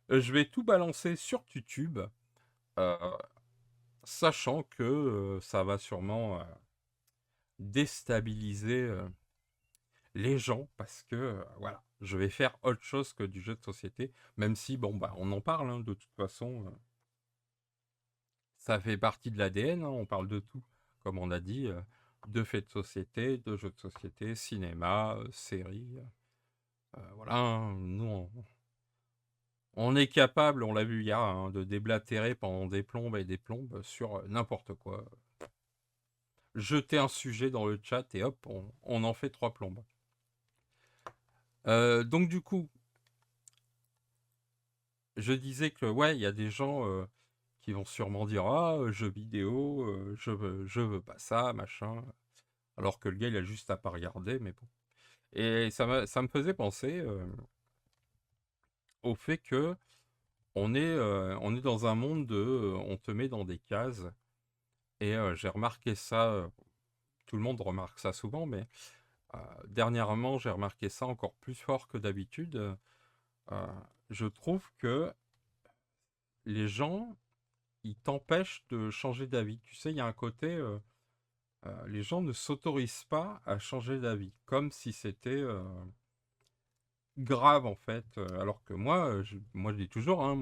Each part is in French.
Je vais tout balancer sur YouTube, heu, sachant que, ça va sûrement, déstabiliser, les gens parce que, voilà, je vais faire autre chose que du jeu de société, même si bon, bah, on en parle, hein, de toute façon, ça fait partie de l'ADN, hein, on parle de tout, comme on a dit, de faits de société, de jeux de société, cinéma, séries, voilà, hein, nous on est capable, on l'a vu hier, hein, de déblatérer pendant des plombes et des plombes sur, n'importe quoi. Jeter un sujet dans le chat et hop, on en fait 3 plombes. Donc du coup, je disais que ouais, il y a des gens, qui vont sûrement dire: «Ah, jeux vidéo, je veux pas ça, machin», alors que le gars, il a juste à pas regarder, mais bon. Et ça me faisait penser, au fait que on est dans un monde de, on te met dans des cases et j'ai remarqué ça, tout le monde remarque ça souvent, mais dernièrement, j'ai remarqué ça encore plus fort que d'habitude. Je trouve que les gens, ils t'empêchent de changer d'avis. Tu sais, il y a un côté, les gens ne s'autorisent pas à changer d'avis, comme si c'était grave en fait. Alors que moi, moi je dis toujours, hein,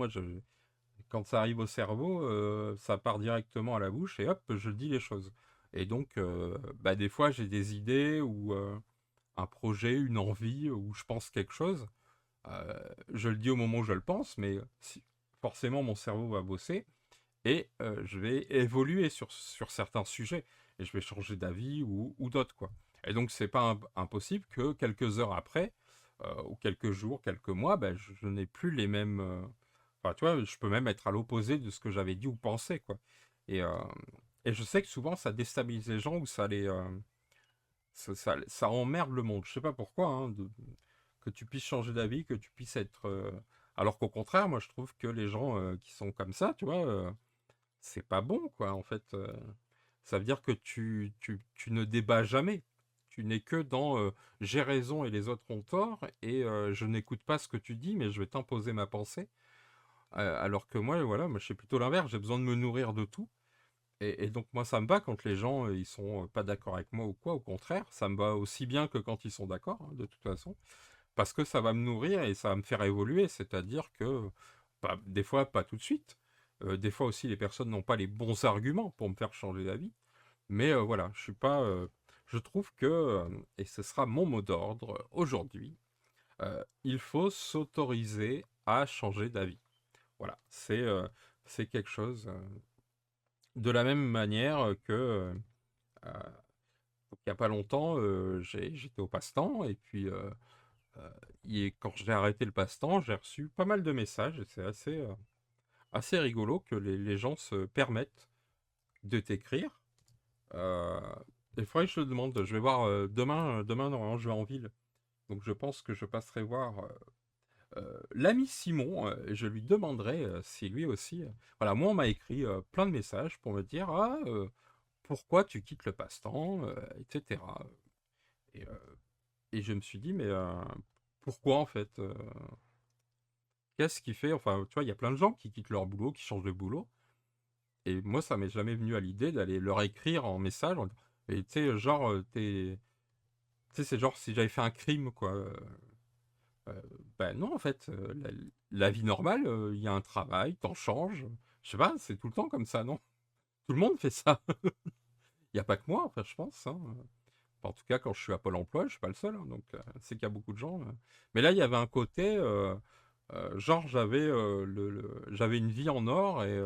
quand ça arrive au cerveau, ça part directement à la bouche et hop, je dis les choses. Et donc, bah, des fois, j'ai des idées ou un projet, une envie, ou je pense quelque chose. Je le dis au moment où je le pense, mais forcément, mon cerveau va bosser et je vais évoluer sur certains sujets et je vais changer d'avis ou d'autres, quoi. Et donc, c'est pas impossible que quelques heures après, ou quelques jours, quelques mois, ben, je n'ai plus les mêmes. Enfin, tu vois, je peux même être à l'opposé de ce que j'avais dit ou pensé, quoi. Et, euh, et je sais que souvent, ça déstabilise les gens ou ça emmerde le monde. Je sais pas pourquoi, hein, que tu puisses changer d'avis, que tu puisses être. Alors qu'au contraire, moi, je trouve que les gens qui sont comme ça, tu vois, c'est pas bon, quoi, en fait. Ça veut dire que tu ne débats jamais. Tu n'es que dans j'ai raison et les autres ont tort, et je n'écoute pas ce que tu dis, mais je vais t'imposer ma pensée. Alors que moi, voilà, moi, je suis plutôt l'inverse. J'ai besoin de me nourrir de tout. Et donc, moi, ça me va quand les gens, ils sont pas d'accord avec moi ou quoi. Au contraire, ça me va aussi bien que quand ils sont d'accord, hein, de toute façon. Parce que ça va me nourrir et ça va me faire évoluer. C'est-à-dire que, des fois, pas tout de suite. Des fois aussi, les personnes n'ont pas les bons arguments pour me faire changer d'avis. Mais voilà, je suis pas. Je trouve que, et ce sera mon mot d'ordre aujourd'hui, il faut s'autoriser à changer d'avis. Voilà, c'est quelque chose. De la même manière que, il n'y a pas longtemps, j'étais au passe-temps, et puis quand j'ai arrêté le passe-temps, j'ai reçu pas mal de messages, et c'est assez rigolo que les gens se permettent de t'écrire. Euh, Des fois, je te demande, je vais voir demain, normalement, je vais en ville. Donc, je pense que je passerai voir l'ami Simon. Et je lui demanderai si lui aussi. Voilà, moi, on m'a écrit plein de messages pour me dire: Ah, pourquoi tu quittes le passe-temps, etc. Et, et je me suis dit: Mais pourquoi en fait qu'est-ce qui fait. Enfin, tu vois, il y a plein de gens qui quittent leur boulot, qui changent de boulot. Et moi, ça m'est jamais venu à l'idée d'aller leur écrire en message. Et tu sais, genre, tu sais, c'est genre si j'avais fait un crime, quoi. Euh, ben non, en fait, la vie normale, il y a un travail, t'en changes. Je sais pas, c'est tout le temps comme ça, non? Tout le monde fait ça. Il n'y a pas que moi, enfin, je pense, hein. En tout cas, quand je suis à Pôle emploi, je suis pas le seul, hein, donc c'est qu'il y a beaucoup de gens. Mais là, il y avait un côté, genre, j'avais une vie en or, et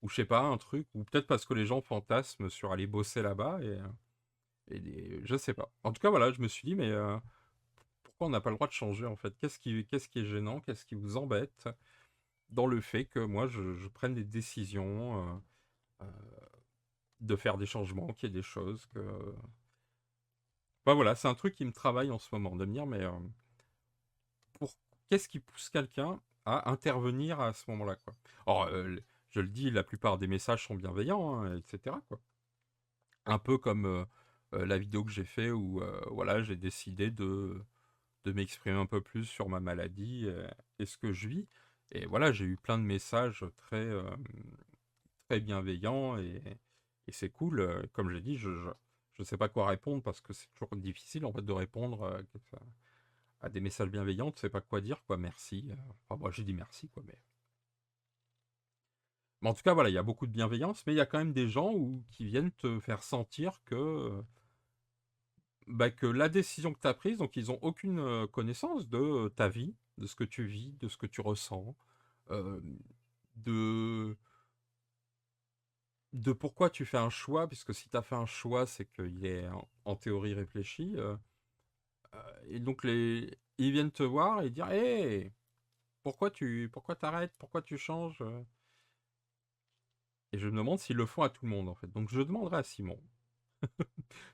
ou je sais pas, un truc, ou peut-être parce que les gens fantasment sur aller bosser là-bas, je sais pas. En tout cas, voilà, je me suis dit, mais pourquoi on n'a pas le droit de changer, en fait? Qu'est-ce qui est gênant? Qu'est-ce qui vous embête dans le fait que moi, je prenne des décisions, de faire des changements, qu'il y ait des choses que. Bah voilà, c'est un truc qui me travaille en ce moment, de me dire, mais pour qu'est-ce qui pousse quelqu'un à intervenir à ce moment-là, quoi. Or, je le dis, la plupart des messages sont bienveillants, hein, etc., quoi. Un peu comme la vidéo que j'ai fait où voilà, j'ai décidé de m'exprimer un peu plus sur ma maladie et ce que je vis. Et voilà, j'ai eu plein de messages très bienveillants et c'est cool. Comme j'ai dit, je sais pas quoi répondre parce que c'est toujours difficile en fait de répondre à des messages bienveillants. Tu sais pas quoi dire, quoi. Merci. Enfin, moi, j'ai dit merci, quoi. Mais en tout cas, voilà, il y a beaucoup de bienveillance, mais il y a quand même des gens qui viennent te faire sentir que la décision que tu as prise, donc ils ont aucune connaissance de ta vie, de ce que tu vis, de ce que tu ressens, euh, de, de pourquoi tu fais un choix, puisque si tu as fait un choix, c'est qu'il est en théorie réfléchi. Et donc ils viennent te voir et dire, hé, pourquoi t'arrêtes, pourquoi tu changes Et je me demande s'ils le font à tout le monde, en fait. Donc je demanderai à Simon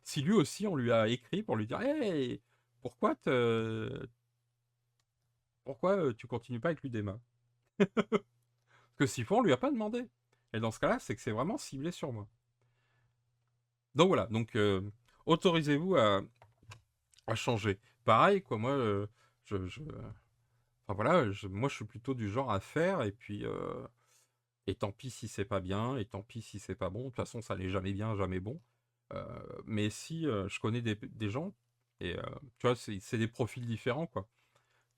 si lui aussi on lui a écrit pour lui dire, hé, pourquoi, pourquoi tu continues pas avec l'UDEMA? Parce que s'il faut, on lui a pas demandé. Et dans ce cas-là, c'est que c'est vraiment ciblé sur moi. Donc voilà, donc autorisez-vous à changer. Pareil, quoi, moi, enfin voilà, moi je suis plutôt du genre à faire, et tant pis si c'est pas bien, et tant pis si c'est pas bon. De toute façon, ça n'est jamais bien, jamais bon. Euh, mais si je connais des gens, et tu vois, c'est des profils différents, quoi.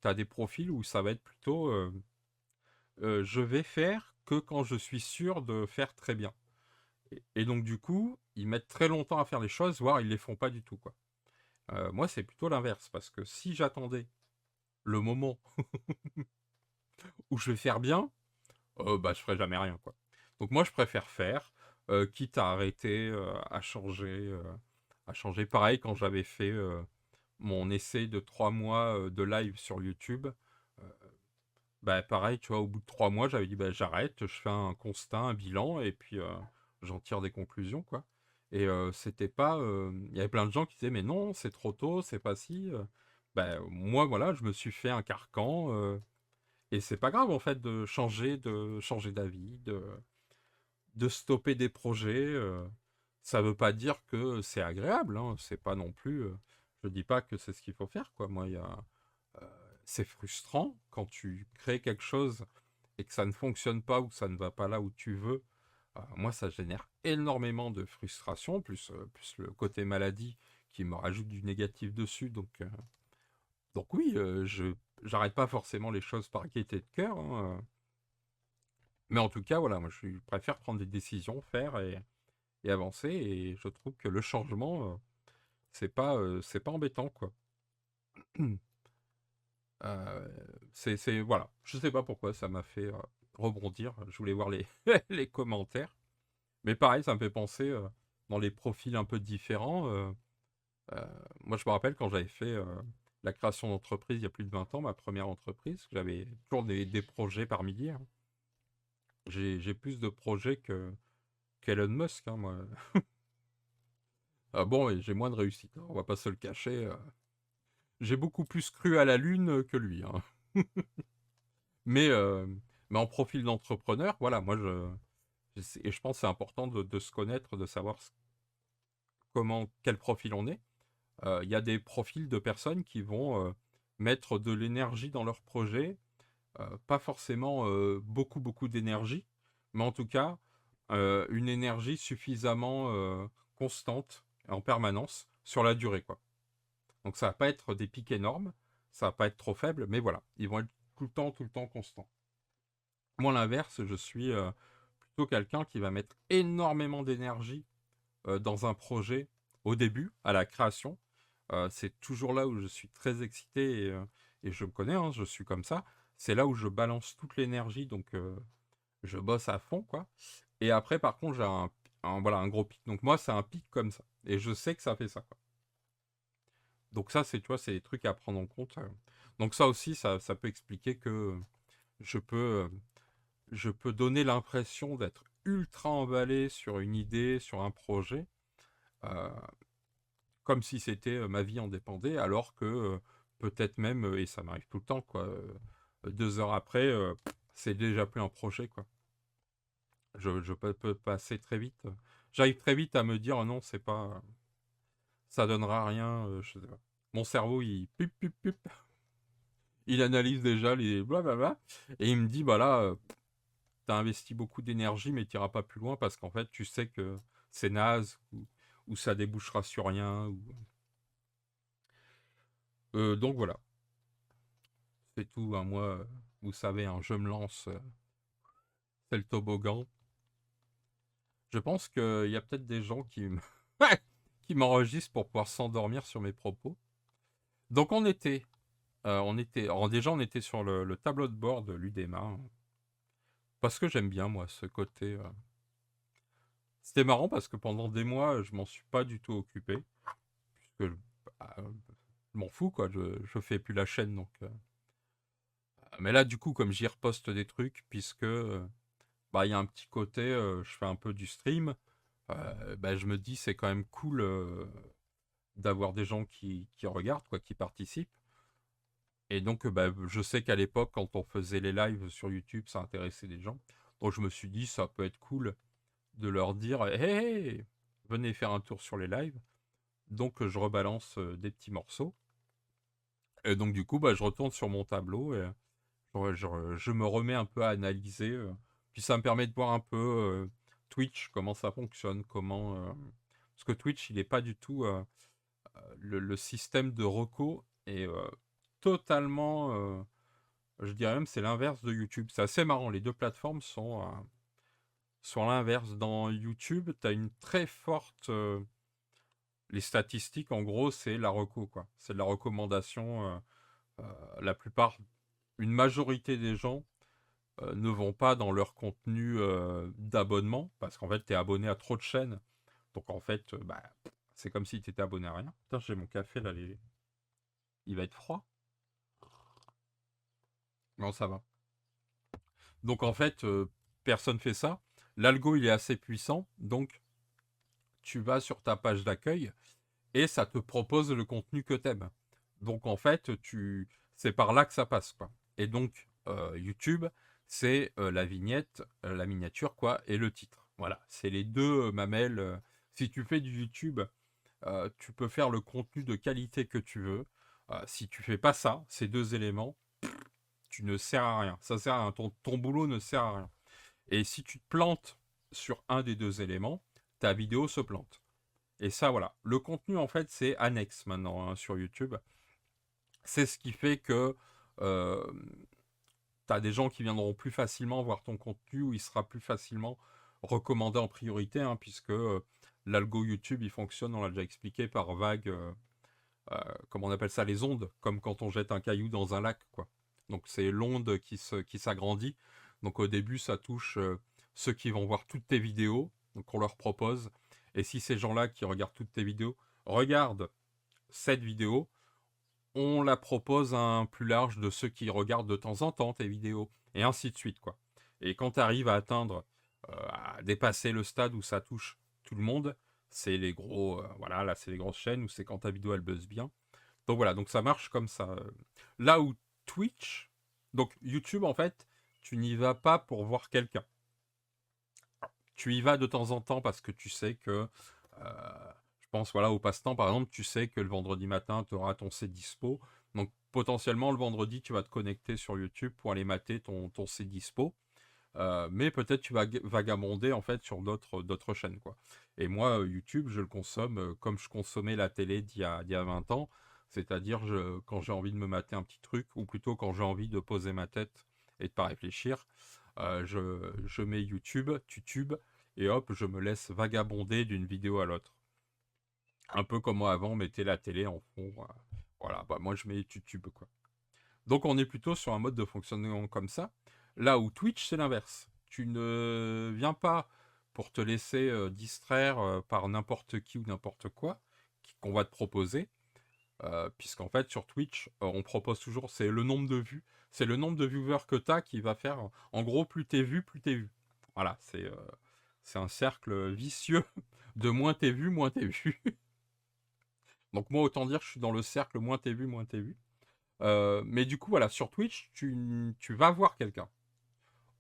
Tu as des profils où ça va être plutôt je vais faire que quand je suis sûr de faire très bien. Et donc, du coup, ils mettent très longtemps à faire les choses, voire ils les font pas du tout, quoi. Moi, c'est plutôt l'inverse, parce que si j'attendais le moment où je vais faire bien, bah, je ferais jamais rien, quoi. Donc, moi, je préfère faire, quitte à arrêter, à changer. Pareil, quand j'avais fait mon essai de 3 mois de live sur YouTube, euh, bah, pareil, tu vois, au bout de 3 mois, j'avais dit, bah, j'arrête, je fais un constat, un bilan, et puis j'en tire des conclusions, quoi. Et c'était pas. Il y avait plein de gens qui disaient, mais non, c'est trop tôt, c'est pas si. Bah, moi, voilà, je me suis fait un carcan, et c'est pas grave, en fait, de changer d'avis, de stopper des projets. Ça veut pas dire que c'est agréable, hein, c'est pas non plus. Je dis pas que c'est ce qu'il faut faire, quoi. Moi, euh, c'est frustrant quand tu crées quelque chose et que ça ne fonctionne pas ou que ça ne va pas là où tu veux. Moi, ça génère énormément de frustration, plus le côté maladie qui me rajoute du négatif dessus. Donc oui, j'arrête pas forcément les choses par gaieté de cœur, hein. Mais en tout cas, voilà, moi, je préfère prendre des décisions, faire et avancer. Et je trouve que le changement, c'est pas embêtant, quoi. Euh, voilà, je sais pas pourquoi ça m'a fait rebondir. Je voulais voir les, les commentaires. Mais pareil, ça me fait penser dans les profils un peu différents. Euh, Moi, je me rappelle quand j'avais fait la création d'entreprise il y a plus de 20 ans, ma première entreprise, j'avais toujours des projets par milliers, hein. J'ai plus de projets qu'Elon Musk, hein, moi. Ah bon, et j'ai moins de réussite, hein, on va pas se le cacher. J'ai beaucoup plus cru à la Lune que lui, hein. Mais, euh, mais en profil d'entrepreneur, voilà, moi, et je pense que c'est important de se connaître, de savoir quel profil on est. Il y a des profils de personnes qui vont mettre de l'énergie dans leur projet, pas forcément beaucoup, beaucoup d'énergie, mais en tout cas, une énergie suffisamment constante en permanence sur la durée, quoi. Donc ça va pas être des pics énormes, ça va pas être trop faible, mais voilà, ils vont être tout le temps constants. Moi, à l'inverse, je suis plutôt quelqu'un qui va mettre énormément d'énergie dans un projet au début, à la création. C'est toujours là où je suis très excité et je me connais, hein, je suis comme ça. C'est là où je balance toute l'énergie, donc je bosse à fond, quoi. Et après, par contre, j'ai voilà, un gros pic. Donc moi, c'est un pic comme ça. Et je sais que ça fait ça, quoi. Donc ça, tu vois, c'est des trucs à prendre en compte. Donc ça aussi, ça peut expliquer que je peux, euh, je peux donner l'impression d'être ultra emballé sur une idée, sur un projet, euh, comme si c'était ma vie en dépendait, alors que peut-être même, et ça m'arrive tout le temps, quoi, 2 heures après, c'est déjà plus un projet, quoi. Je peux passer très vite. J'arrive très vite à me dire, oh non, c'est pas, ça donnera rien. Je sais pas. Mon cerveau, il pup, pup, pup. Il analyse déjà les blablabla. Et il me dit, bah là, t'as investi beaucoup d'énergie, mais t'iras pas plus loin parce qu'en fait, tu sais que c'est naze ou ça débouchera sur rien. Donc voilà, c'est tout. Hein, moi, vous savez, hein, je me lance, c'est le toboggan. Je pense qu'il y a peut-être des gens qui m'enregistrent pour pouvoir s'endormir sur mes propos. Donc alors déjà on était sur le tableau de bord de l'UDEMA, hein, parce que j'aime bien moi ce côté. C'était marrant parce que pendant des mois je m'en suis pas du tout occupé, puisque bah, je m'en fous quoi, je fais plus la chaîne donc. Mais là du coup comme j'y reposte des trucs, puisque bah il y a un petit côté, je fais un peu du stream, bah, je me dis c'est quand même cool d'avoir des gens qui regardent quoi, qui participent. Et donc, bah, je sais qu'à l'époque, quand on faisait les lives sur YouTube, ça intéressait des gens. Donc, je me suis dit, ça peut être cool de leur dire, hey, venez faire un tour sur les lives. Donc, je rebalance des petits morceaux. Et donc, du coup, bah, je retourne sur mon tableau et je me remets un peu à analyser. Puis, ça me permet de voir un peu Twitch, comment ça fonctionne, parce que Twitch, il n'est pas du tout. Le système de reco est totalement. Je dirais même c'est l'inverse de YouTube. C'est assez marrant. Les deux plateformes sont l'inverse. Dans YouTube, tu as une très forte. Les statistiques, en gros, c'est la reco, quoi. C'est de la recommandation. La plupart, une majorité des gens ne vont pas dans leur contenu d'abonnement parce qu'en fait, tu es abonné à trop de chaînes. Donc en fait, bah, c'est comme si tu étais abonné à rien. Putain, j'ai mon café là, il va être froid. Non, ça va. Donc en fait, personne fait ça. L'algo, il est assez puissant. Donc tu vas sur ta page d'accueil et ça te propose le contenu que t'aimes. Donc en fait, c'est par là que ça passe, quoi. Et donc YouTube, c'est la vignette, la miniature, quoi, et le titre. Voilà, c'est les deux mamelles. Si tu fais du YouTube, tu peux faire le contenu de qualité que tu veux. Si tu fais pas ça, ces deux éléments, tu ne sers à rien. Ça sert à rien. Ton boulot ne sert à rien. Et si tu te plantes sur un des deux éléments, ta vidéo se plante. Et ça, voilà. Le contenu, en fait, c'est annexe maintenant hein, sur YouTube. C'est ce qui fait que euh, tu as des gens qui viendront plus facilement voir ton contenu ou il sera plus facilement recommandé en priorité, hein, puisque l'algo YouTube, il fonctionne, on l'a déjà expliqué, par vague, comment on appelle ça, les ondes, comme quand on jette un caillou dans un lac, quoi. Donc c'est l'onde qui s'agrandit. Donc au début, ça touche ceux qui vont voir toutes tes vidéos, donc on leur propose. Et si ces gens-là qui regardent toutes tes vidéos regardent cette vidéo, on la propose à un plus large de ceux qui regardent de temps en temps tes vidéos, et ainsi de suite, quoi. Et quand tu arrives à atteindre, à dépasser le stade où ça touche tout le monde, c'est les gros, voilà, là c'est les grosses chaînes où c'est quand ta vidéo elle buzz bien. Donc voilà, donc ça marche comme ça. Là où Twitch, donc YouTube en fait, tu n'y vas pas pour voir quelqu'un. Tu y vas de temps en temps parce que tu sais que, je pense voilà au passe-temps par exemple, tu sais que le vendredi matin tu auras ton C dispo. Donc potentiellement le vendredi tu vas te connecter sur YouTube pour aller mater ton C dispo. Mais peut-être tu vas vagabonder en fait sur d'autres chaînes quoi. Et moi YouTube je le consomme comme je consommais la télé d'il y a 20 ans, c'est-à-dire quand j'ai envie de me mater un petit truc ou plutôt quand j'ai envie de poser ma tête et de pas réfléchir, je mets YouTube et hop je me laisse vagabonder d'une vidéo à l'autre. Un peu comme moi avant on mettait la télé en fond. Voilà, bah moi je mets YouTube quoi. Donc on est plutôt sur un mode de fonctionnement comme ça. Là où Twitch, c'est l'inverse. Tu ne viens pas pour te laisser distraire par n'importe qui ou n'importe quoi qu'on va te proposer. Puisqu'en fait, sur Twitch, on propose toujours, c'est le nombre de vues. C'est le nombre de viewers que tu as qui va faire. En gros, plus t'es vu, plus t'es vu. Voilà, c'est un cercle vicieux de moins t'es vu, moins t'es vu. Donc moi, autant dire, je suis dans le cercle moins t'es vu, moins t'es vu. Mais du coup, voilà, sur Twitch, tu vas voir quelqu'un.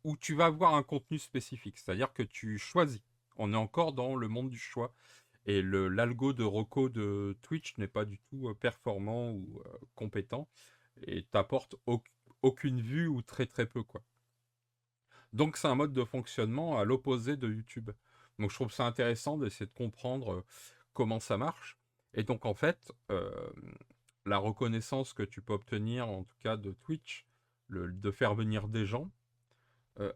Ou tu vas voir un contenu spécifique. C'est-à-dire que tu choisis. On est encore dans le monde du choix. Et l'algo de reco de Twitch n'est pas du tout performant ou compétent. et t'apporte aucune vue ou très très peu, quoi. Donc c'est un mode de fonctionnement à l'opposé de YouTube. Donc je trouve ça intéressant d'essayer de comprendre comment ça marche. Et donc en fait, la reconnaissance que tu peux obtenir, en tout cas de Twitch, de faire venir des gens,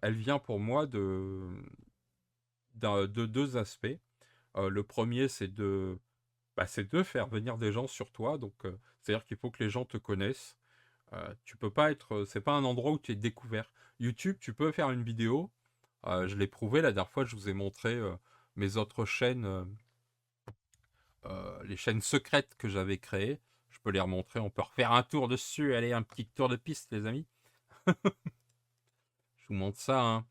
elle vient pour moi de deux aspects. Le premier, c'est de faire venir des gens sur toi. Donc, c'est-à-dire qu'il faut que les gens te connaissent. Tu peux pas être, c'est pas un endroit où tu es découvert. YouTube, tu peux faire une vidéo. Je l'ai prouvé la dernière fois. Je vous ai montré mes autres chaînes, les chaînes secrètes que j'avais créées. Je peux les remontrer. On peut refaire un tour dessus. Allez, un petit tour de piste, les amis. Je vous montre ça, hein.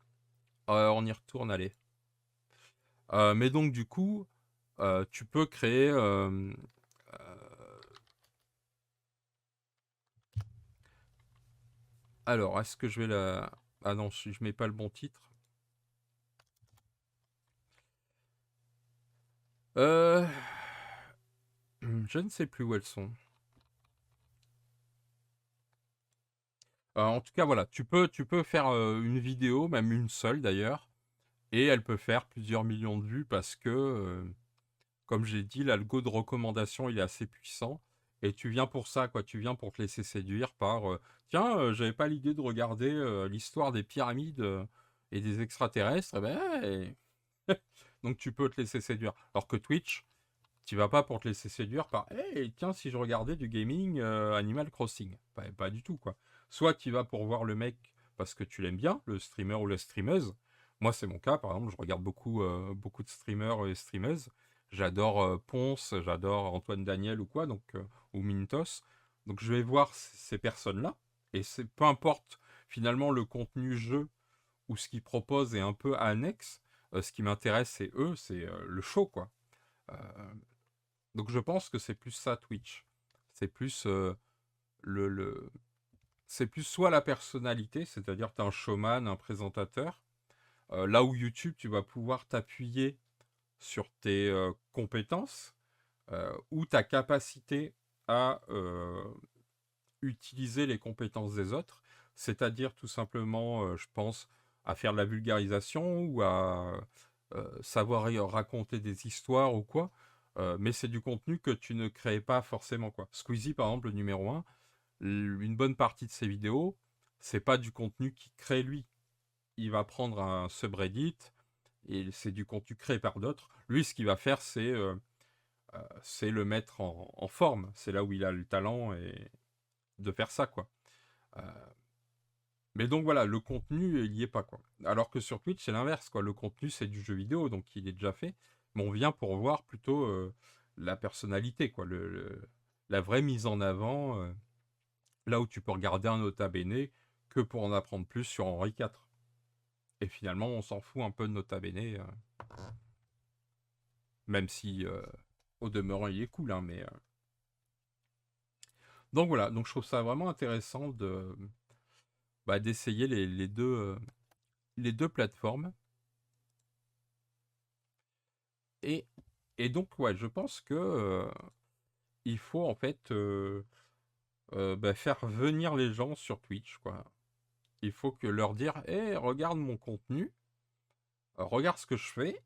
On y retourne, allez. Mais donc du coup, tu peux créer. Alors, est-ce que je vais la... Ah non, je mets pas le bon titre. Euh... Je ne sais plus où elles sont. En tout cas, voilà, tu peux faire une vidéo, même une seule d'ailleurs, et elle peut faire plusieurs millions de vues parce que, comme j'ai dit, l'algo de recommandation, il est assez puissant. Et tu viens pour ça, quoi. Tu viens pour te laisser séduire par tiens, j'avais pas l'idée de regarder l'histoire des pyramides et des extraterrestres. Eh ben, donc tu peux te laisser séduire. Alors que Twitch, tu vas pas pour te laisser séduire par hey, tiens, si je regardais du gaming Animal Crossing. Pas du tout, quoi. Soit tu vas pour voir le mec parce que tu l'aimes bien, le streamer ou la streameuse. Moi, c'est mon cas, par exemple, je regarde beaucoup de streamers et streameuses. J'adore Ponce, j'adore Antoine Daniel ou quoi, donc, ou Mintos. Donc je vais voir ces personnes-là. Et c'est peu importe finalement le contenu jeu ou ce qu'ils proposent est un peu annexe. Ce qui m'intéresse, c'est eux, c'est le show, quoi. Euh, donc je pense que c'est plus ça Twitch. C'est plus le c'est plus soit la personnalité, c'est-à-dire tu as un showman, un présentateur. Là où YouTube, tu vas pouvoir t'appuyer sur tes compétences ou ta capacité à utiliser les compétences des autres, c'est-à-dire tout simplement, je pense, à faire de la vulgarisation ou à savoir raconter des histoires ou quoi. Mais c'est du contenu que tu ne crées pas forcément, quoi. Squeezie, par exemple, le numéro un, une bonne partie de ses vidéos, c'est pas du contenu qu'il crée lui. Il va prendre un subreddit et c'est du contenu créé par d'autres. Lui, ce qu'il va faire, c'est le mettre en forme. C'est là où il a le talent et de faire ça, quoi. Euh, mais donc voilà, le contenu, il y est pas, quoi. Alors que sur Twitch, c'est l'inverse, quoi. Le contenu, c'est du jeu vidéo, donc il est déjà fait. Mais on vient pour voir plutôt la personnalité, quoi. La vraie mise en avant, là où tu peux regarder un Nota Bene que pour en apprendre plus sur Henri IV. Et finalement, on s'en fout un peu de Nota Bene, même si au demeurant, il est cool, hein, mais... Donc voilà, donc je trouve ça vraiment intéressant d'essayer les deux plateformes. Et, et donc, ouais, je pense que il faut en fait faire venir les gens sur Twitch, quoi. Il faut que leur dire, hé, regarde mon contenu, regarde ce que je fais,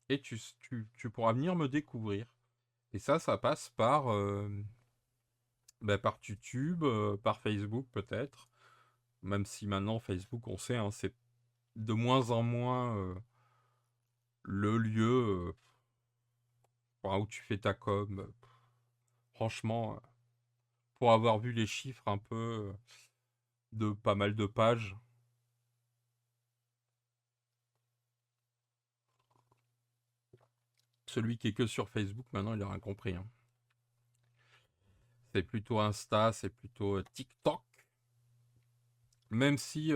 et tu pourras venir me découvrir. Et ça passe par YouTube, par Facebook peut-être, même si maintenant Facebook, on sait, hein, c'est de moins en moins le lieu où tu fais ta com. Franchement, pour avoir vu les chiffres un peu de pas mal de pages, celui qui est que sur Facebook, maintenant, il a rien compris, hein. C'est plutôt Insta, c'est plutôt TikTok. Même si,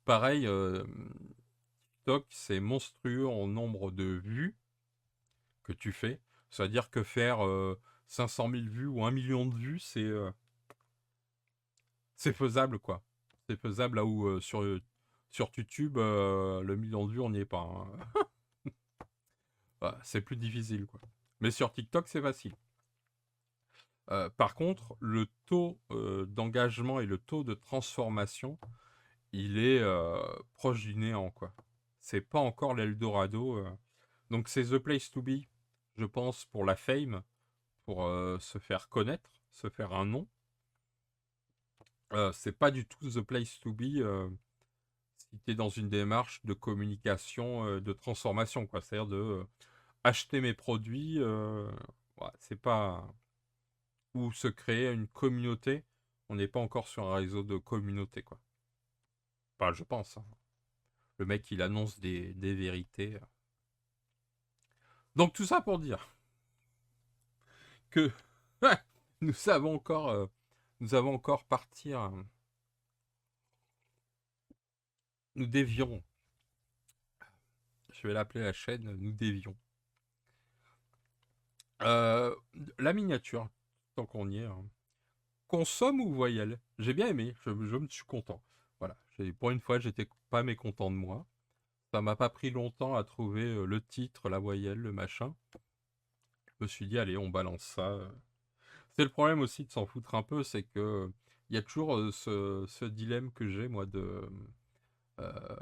pareil, TikTok, c'est monstrueux en nombre de vues que tu fais. C'est-à-dire que faire 500 000 vues ou 1 million de vues, c'est faisable, quoi. C'est faisable là où sur YouTube, le million de vues, on n'y est pas, hein. Bah, c'est plus difficile, quoi. Mais sur TikTok, c'est facile. Par contre, le taux d'engagement et le taux de transformation, il est proche du néant, quoi. C'est pas encore l'Eldorado. Donc c'est The Place to Be, je pense, pour la fame, pour se faire connaître, se faire un nom. C'est pas du tout The Place to Be si tu es dans une démarche de communication, de transformation, quoi. C'est-à-dire de acheter mes produits, ouais, c'est pas... Ou se créer une communauté. On n'est pas encore sur un réseau de communauté, quoi. Enfin, je pense, hein. Le mec, il annonce des vérités. Donc tout ça pour dire que nous avons encore, partir. Nous dévions. Je vais l'appeler la chaîne. Nous dévions. Euh, la miniature, tant qu'on y est, hein. Consomme ou voyelle? J'ai bien aimé. Je me suis content. Voilà. Pour une fois, j'étais pas mécontent de moi. Ça m'a pas pris longtemps à trouver le titre, la voyelle, le machin. Je me suis dit, allez, on balance ça. C'est le problème aussi de s'en foutre un peu, c'est que il y a toujours ce dilemme que j'ai, moi, de... euh,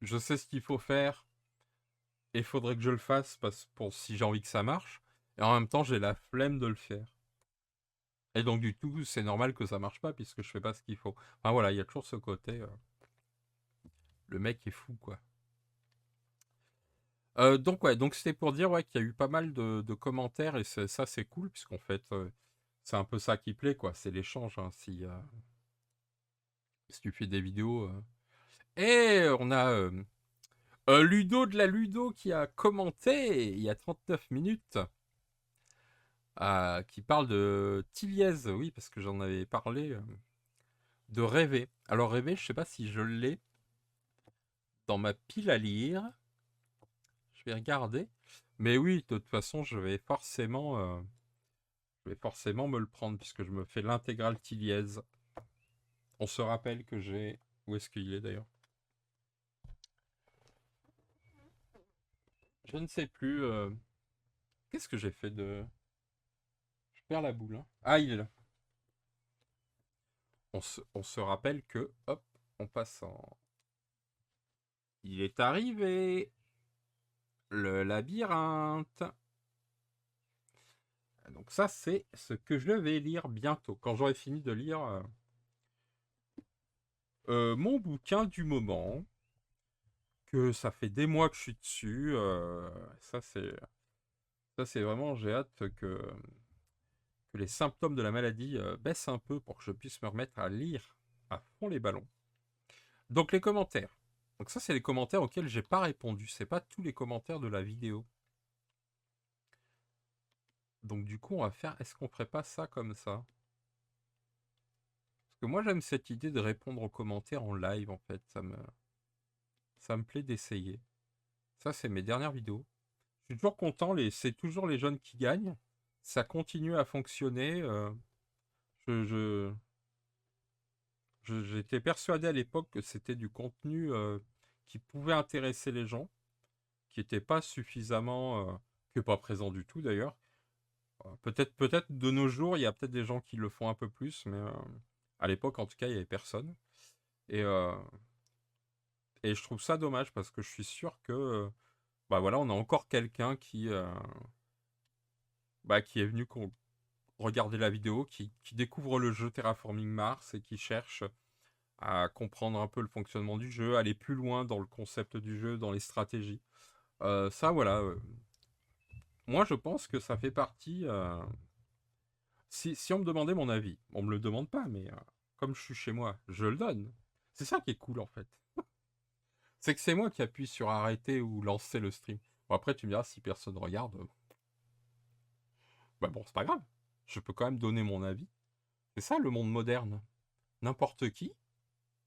je sais ce qu'il faut faire, et il faudrait que je le fasse pour si j'ai envie que ça marche, et en même temps, j'ai la flemme de le faire. Et donc, du tout, c'est normal que ça marche pas, puisque je fais pas ce qu'il faut. Enfin, voilà, il y a toujours ce côté... le mec est fou, quoi. Donc ouais, donc c'était pour dire ouais, qu'il y a eu pas mal de commentaires et ça c'est cool puisqu'en fait c'est un peu ça qui plaît quoi, c'est l'échange hein, si tu fais des vidéos. Et on a Ludo de la Ludo qui a commenté il y a 39 minutes, qui parle de Tiliez, oui parce que j'en avais parlé, de rêver. Alors rêver, je sais pas si je l'ai dans ma pile à lire, je vais regarder. Mais oui, de toute façon, je vais forcément me le prendre puisque je me fais l'intégrale Tiliez. On se rappelle que j'ai... Où est-ce qu'il est d'ailleurs? Je ne sais plus. Qu'est-ce que j'ai fait de... Je perds la boule, hein. Ah, il est là. On se rappelle que... Hop, on passe en... Il est arrivé. Le labyrinthe. Donc ça, c'est ce que je vais lire bientôt. Quand j'aurai fini de lire mon bouquin du moment. Que ça fait des mois que je suis dessus. Ça, c'est... Ça, c'est vraiment... J'ai hâte que les symptômes de la maladie baissent un peu pour que je puisse me remettre à lire à fond les ballons. Donc les commentaires. Donc ça c'est les commentaires auxquels j'ai pas répondu. C'est pas tous les commentaires de la vidéo. Donc du coup on va faire. Est-ce qu'on ferait pas ça comme ça? Parce que moi j'aime cette idée de répondre aux commentaires en live en fait. Ça me plaît d'essayer. Ça c'est mes dernières vidéos. Je suis toujours content. C'est toujours les jeunes qui gagnent. Ça continue à fonctionner. Je, je, J'étais persuadé à l'époque que c'était du contenu qui pouvait intéresser les gens, qui n'était pas suffisamment, qui n'est pas présent du tout d'ailleurs. Peut-être de nos jours, il y a peut-être des gens qui le font un peu plus, mais à l'époque, en tout cas, il n'y avait personne. Et, euh, et je trouve ça dommage parce que je suis sûr que, bah voilà, on a encore quelqu'un qui est venu regarder la vidéo, qui découvre le jeu Terraforming Mars et qui cherche à comprendre un peu le fonctionnement du jeu, aller plus loin dans le concept du jeu, dans les stratégies. Ça, voilà. Moi, je pense que ça fait partie. Si on me demandait mon avis, on me le demande pas, mais comme je suis chez moi, je le donne. C'est ça qui est cool en fait. C'est que c'est moi qui appuie sur arrêter ou lancer le stream. Bon, après, tu me diras si personne regarde. Bah bon, c'est pas grave. Je peux quand même donner mon avis. C'est ça le monde moderne. N'importe qui,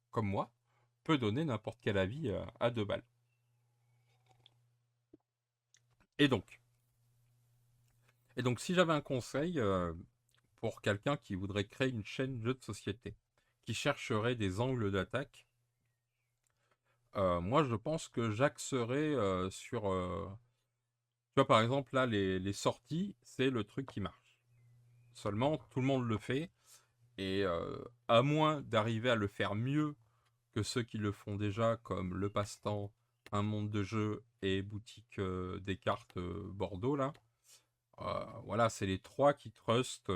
comme moi, peut donner n'importe quel avis à 2 balles. Et donc, si j'avais un conseil pour quelqu'un qui voudrait créer une chaîne de jeux de société, qui chercherait des angles d'attaque, moi je pense que j'axerais sur... tu vois par exemple là, les sorties, c'est le truc qui marche. Seulement, tout le monde le fait. Et à moins d'arriver à le faire mieux que ceux qui le font déjà, comme Le Passe-Temps, Un Monde de Jeux et Boutique des Cartes Bordeaux, là. Voilà, c'est les trois qui trustent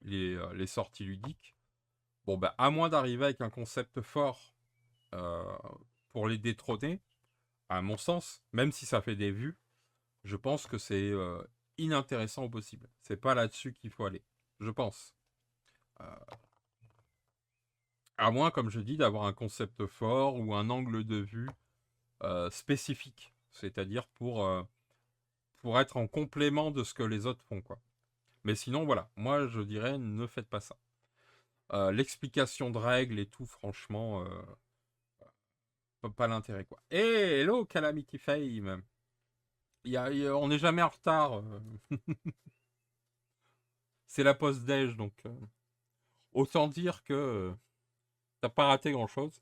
les sorties ludiques. Bon, bah, à moins d'arriver avec un concept fort euh, pour les détrôner, à mon sens, même si ça fait des vues, je pense que c'est inintéressant au possible. C'est pas là-dessus qu'il faut aller, je pense. Euh, à moins, comme je dis, d'avoir un concept fort ou un angle de vue spécifique, c'est-à-dire pour être en complément de ce que les autres font, quoi. Mais sinon, voilà, moi je dirais ne faites pas ça. L'explication de règles et tout, franchement, pas l'intérêt, quoi. Et hello, Calamity Fame. On n'est jamais en retard. C'est la pause déj, donc autant dire que t'as pas raté grand-chose.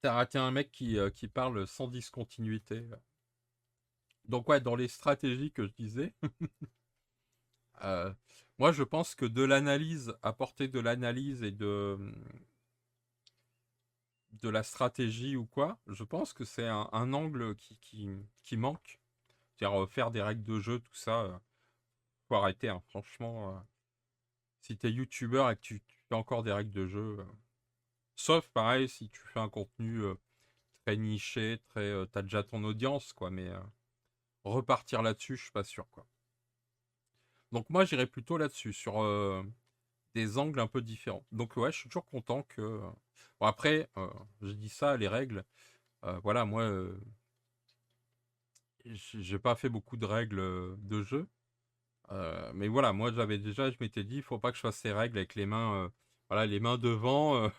T'as raté un mec qui parle sans discontinuité. Donc ouais, dans les stratégies que je disais, euh, moi je pense que de l'analyse, apporter de l'analyse et de la stratégie ou quoi, je pense que c'est un angle qui manque. C'est-à-dire faire des règles de jeu, tout ça, faut arrêter, hein. Franchement, si t'es youtubeur et que tu fais encore des règles de jeu, sauf pareil si tu fais un contenu très niché, t'as déjà ton audience, quoi, mais repartir là-dessus, je suis pas sûr, quoi. Donc moi j'irais plutôt là-dessus, sur des angles un peu différents. Donc ouais, je suis toujours content que... Bon après, je dis ça, les règles, voilà, moi, j'ai pas fait beaucoup de règles de jeu. Mais voilà, moi je m'étais dit, il faut pas que je fasse ces règles avec les mains, voilà, les mains devant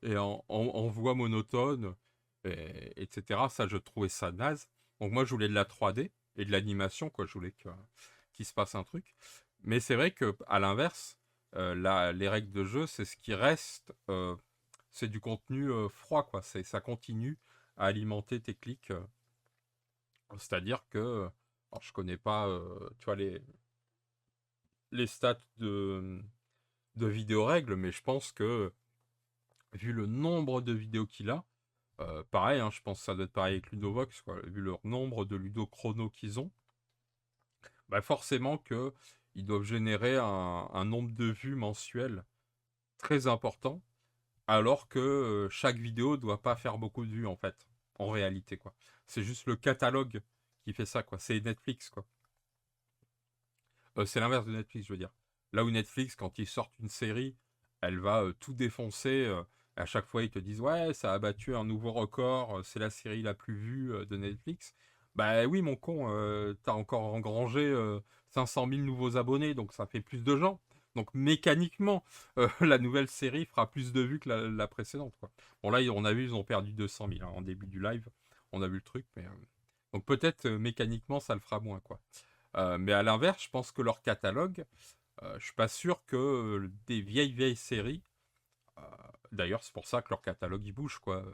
et en voix monotone, etc. Ça, je trouvais ça naze. Donc moi, je voulais de la 3D et de l'animation, quoi. Je voulais qu'il se passe un truc. Mais c'est vrai que à l'inverse, les règles de jeu, c'est ce qui reste, c'est du contenu froid, quoi. Ça continue à alimenter tes clics. C'est-à-dire que, alors je connais pas, tu vois les stats de vidéo règles, mais je pense que vu le nombre de vidéos qu'il a, pareil, hein, je pense que ça doit être pareil avec Ludovox, quoi, vu le nombre de ludo chrono qu'ils ont, bah forcément que ils doivent générer un nombre de vues mensuel très important, alors que chaque vidéo doit pas faire beaucoup de vues en fait, en réalité, quoi. C'est juste le catalogue qui fait ça, quoi. C'est Netflix, quoi. C'est l'inverse de Netflix, je veux dire. Là où Netflix, quand ils sortent une série, elle va tout défoncer. À chaque fois, ils te disent ouais, ça a battu un nouveau record, c'est la série la plus vue de Netflix. Bah oui, mon con, t'as encore engrangé 500 000 nouveaux abonnés, donc ça fait plus de gens. Donc mécaniquement, la nouvelle série fera plus de vues que la précédente, quoi. Bon là, on a vu, ils ont perdu 200 000 hein, en début du live. On a vu le truc, mais donc peut-être mécaniquement, ça le fera moins, quoi. Mais à l'inverse, je pense que leur catalogue, je suis pas sûr que des vieilles séries. euh, D'ailleurs, c'est pour ça que leur catalogue il bouge, quoi.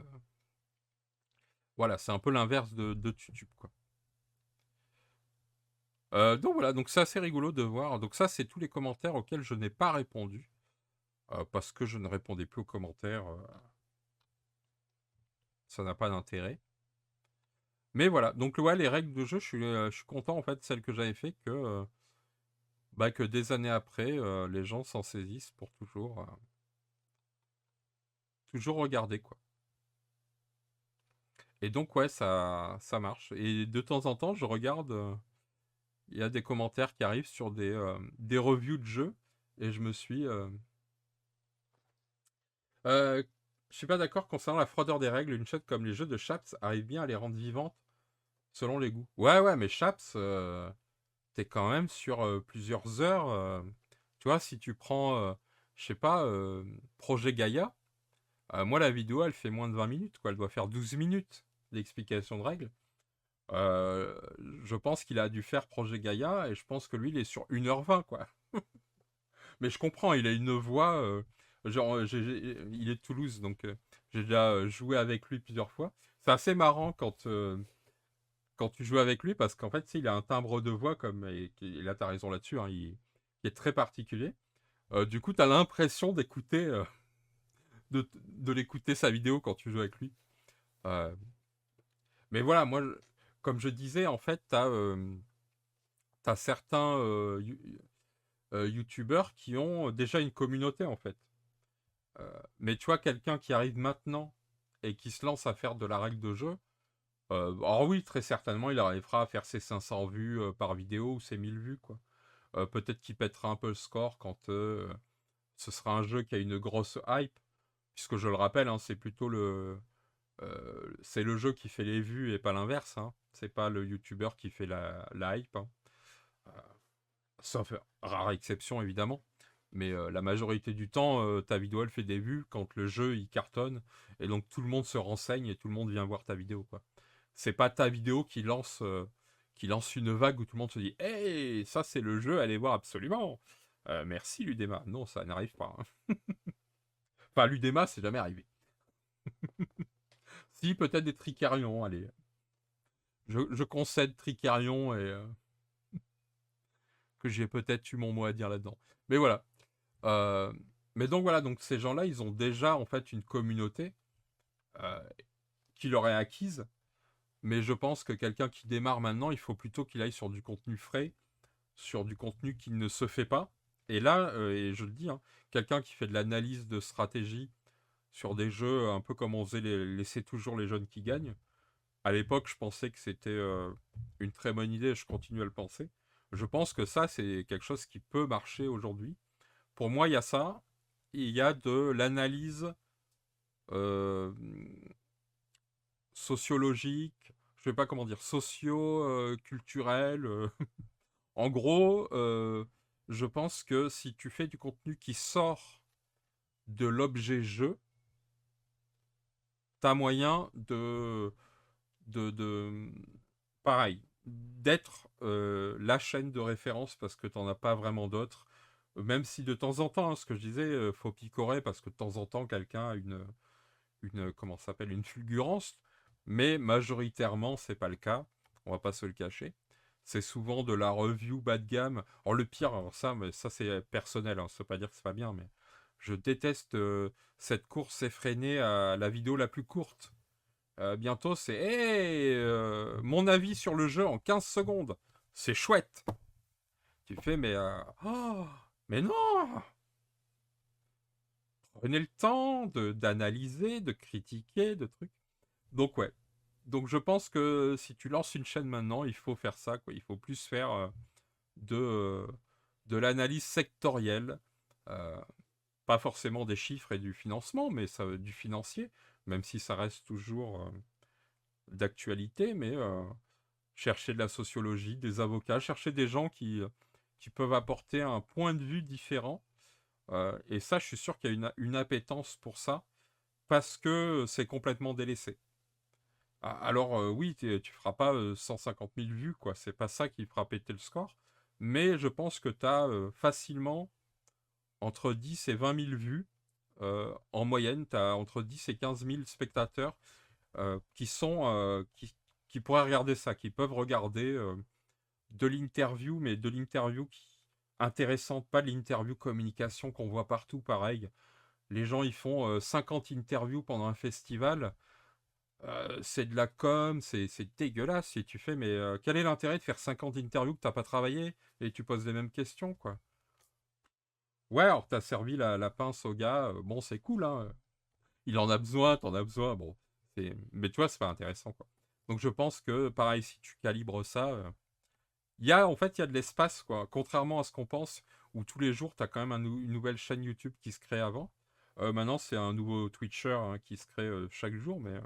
Voilà, c'est un peu l'inverse de YouTube, quoi. Donc voilà, donc c'est assez rigolo de voir. Donc ça, c'est tous les commentaires auxquels je n'ai pas répondu parce que je ne répondais plus aux commentaires. Ça n'a pas d'intérêt. Mais voilà, donc ouais, les règles de jeu, je suis content en fait, celles que j'avais fait, bah, que des années après, les gens s'en saisissent pour toujours regarder, quoi. Et donc, ouais, ça marche. Et de temps en temps, je regarde, il y a des commentaires qui arrivent sur des reviews de jeux. Et je me suis. Euh, je suis pas d'accord concernant la froideur des règles. Une chose comme les jeux de Chaps arrive bien à les rendre vivantes selon les goûts. Ouais, ouais, mais Chaps, t'es quand même sur plusieurs heures. Tu vois, si tu prends, je sais pas, Projet Gaïa, moi, la vidéo, elle fait moins de 20 minutes, quoi. Elle doit faire 12 minutes d'explication de règles. Euh, je pense qu'il a dû faire Projet Gaïa et je pense que lui, il est sur 1h20, quoi. Mais je comprends, il a une voix. Genre, il est de Toulouse, donc j'ai déjà joué avec lui plusieurs fois. C'est assez marrant quand quand tu joues avec lui, parce qu'en fait, tu sais, il a un timbre de voix, et là, t'as raison là-dessus, hein, qui est très particulier. Du coup, t'as l'impression de l'écouter sa vidéo quand tu joues avec lui. Euh, mais voilà, moi, comme je disais, en fait, t'as certains youtubeurs qui ont déjà une communauté, en fait. Mais tu vois, quelqu'un qui arrive maintenant et qui se lance à faire de la règle de jeu, alors oui, très certainement, il arrivera à faire ses 500 vues par vidéo ou ses 1000 vues, quoi. Peut-être qu'il pètera un peu le score quand ce sera un jeu qui a une grosse hype, puisque je le rappelle, hein, c'est le jeu qui fait les vues et pas l'inverse, hein. C'est pas le youtubeur qui fait la hype, hein. Euh, Sauf rare exception, évidemment. Mais la majorité du temps, ta vidéo, elle fait des vues quand le jeu, il cartonne. Et donc, tout le monde se renseigne et tout le monde vient voir ta vidéo, quoi. C'est pas ta vidéo qui lance une vague où tout le monde se dit Hey, ça, c'est le jeu, allez voir absolument. Merci, Ludema. Non, ça n'arrive pas, hein. Enfin, Ludema, c'est jamais arrivé. Si, peut-être des Tricarions, allez. Je concède Tricarion et que j'ai peut-être eu mon mot à dire là-dedans. Mais voilà. Euh, mais donc voilà, donc ces gens-là, ils ont déjà en fait une communauté euh, qui leur est acquise. Mais je pense que quelqu'un qui démarre maintenant, il faut plutôt qu'il aille sur du contenu frais, sur du contenu qui ne se fait pas. Et là, et je le dis, hein, quelqu'un qui fait de l'analyse de stratégie sur des jeux un peu comme on faisait laisser toujours les jeunes qui gagnent. À l'époque, je pensais que c'était une très bonne idée, je continue à le penser. Je pense que ça, c'est quelque chose qui peut marcher aujourd'hui. Pour moi, il y a ça. Il y a de l'analyse euh, sociologique, je sais pas comment dire, socio-culturelle. En gros, je pense que si tu fais du contenu qui sort de l'objet jeu, t'as moyen de pareil, d'être la chaîne de référence parce que t'en as pas vraiment d'autres. Même si de temps en temps, hein, ce que je disais, faut picorer parce que de temps en temps, quelqu'un a comment ça s'appelle, une fulgurance, mais majoritairement, c'est pas le cas. On va pas se le cacher. C'est souvent de la review bas de gamme. Alors le pire, alors ça, mais ça c'est personnel, hein, ça veut pas dire que c'est pas bien, mais je déteste cette course effrénée à la vidéo la plus courte. Bientôt, c'est hey, mon avis sur le jeu en 15 secondes. C'est chouette. Tu fais, oh, mais non. Prenez le temps d'analyser, de critiquer, de trucs. Donc ouais. Donc je pense que si tu lances une chaîne maintenant, il faut faire ça, quoi. Il faut plus faire de, euh, de l'analyse sectorielle. Euh, Pas forcément des chiffres et du financement, mais du financier, même si ça reste toujours d'actualité, mais chercher de la sociologie, des avocats, chercher des gens qui peuvent apporter un point de vue différent. Et ça, je suis sûr qu'il y a une appétence pour ça, parce que c'est complètement délaissé. Alors oui, tu feras pas 150 000 vues, quoi. C'est pas ça qui fera péter le score. Mais je pense que tu as facilement entre 10 et 20 000 vues. En moyenne, tu as entre 10 et 15 000 spectateurs qui pourraient regarder ça, qui peuvent regarder de l'interview, mais de l'interview intéressante, pas de l'interview communication qu'on voit partout, pareil. Les gens, ils font 50 interviews pendant un festival. C'est de la com, c'est dégueulasse. Si tu fais, mais quel est l'intérêt de faire 50 interviews que t'as pas travaillé et tu poses les mêmes questions, quoi. Ouais, alors t'as servi la pince au gars, bon, c'est cool, hein. Il en a besoin, t'en as besoin, bon. Mais tu vois, c'est pas intéressant, quoi. Donc je pense que, pareil, si tu calibres ça, en fait, il y a de l'espace, quoi. Contrairement à ce qu'on pense, où tous les jours, t'as quand même une nouvelle chaîne YouTube qui se crée avant. Maintenant, c'est un nouveau Twitcher hein, qui se crée chaque jour, mais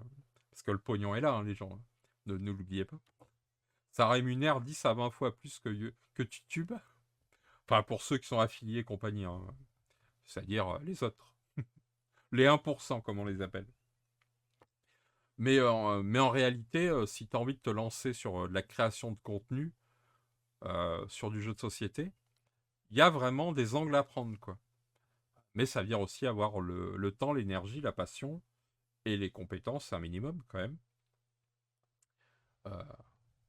parce que le pognon est là, hein, les gens. Hein. Ne l'oubliez pas. Ça rémunère 10 à 20 fois plus que YouTube. Enfin, pour ceux qui sont affiliés et compagnie. Hein. C'est-à-dire les autres. Les 1%, comme on les appelle. Mais en réalité, si tu as envie de te lancer sur de la création de contenu, sur du jeu de société, il y a vraiment des angles à prendre, quoi. Mais ça vient aussi avoir le temps, l'énergie, la passion et les compétences, un minimum quand même. Euh,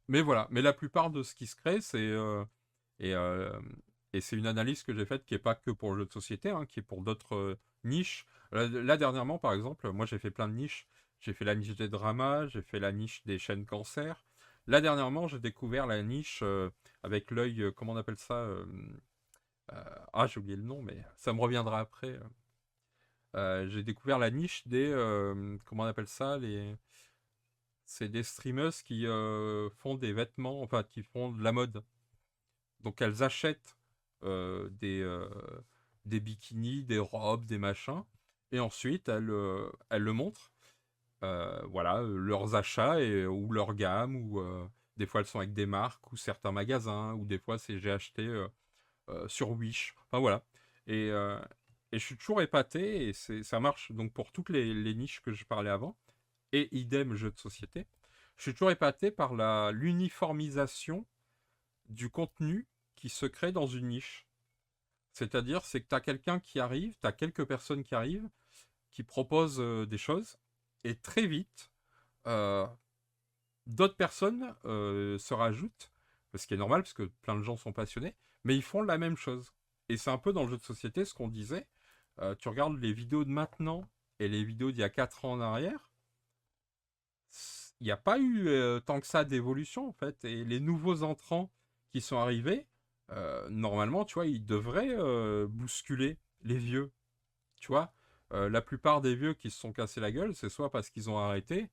Mais voilà, mais la plupart de ce qui se crée, et, euh, et c'est une analyse que j'ai faite qui est pas que pour le jeu de société, hein, qui est pour d'autres niches. Là, dernièrement, par exemple, moi j'ai fait plein de niches. J'ai fait la niche des dramas, j'ai fait la niche des chaînes cancer. Là, dernièrement, j'ai découvert la niche avec l'œil, comment on appelle ça j'ai oublié le nom, mais ça me reviendra après. J'ai découvert la niche des, comment on appelle ça, c'est des streameuses qui font des vêtements, enfin qui font de la mode. Donc elles achètent des bikinis, des robes, des machins, et ensuite elles le montrent. Voilà, leurs achats ou leur gamme, ou des fois elles sont avec des marques ou certains magasins, ou des fois c'est j'ai acheté sur Wish. Enfin voilà. Et, euh, et je suis toujours épaté, et ça marche donc pour toutes les niches que je parlais avant, et idem jeux de société. Je suis toujours épaté par l'uniformisation du contenu qui se crée dans une niche. C'est-à-dire, c'est que tu as quelqu'un qui arrive, tu as quelques personnes qui arrivent, qui proposent des choses, et très vite, euh, d'autres personnes se rajoutent, ce qui est normal, parce que plein de gens sont passionnés, mais ils font la même chose. Et c'est un peu dans le jeu de société ce qu'on disait. Tu regardes les vidéos de maintenant et les vidéos d'il y a 4 ans en arrière, il n'y a pas eu tant que ça d'évolution en fait. Et les nouveaux entrants qui sont arrivés, normalement, tu vois, ils devraient bousculer les vieux. Tu vois, la plupart des vieux qui se sont cassés la gueule, c'est soit parce qu'ils ont arrêté,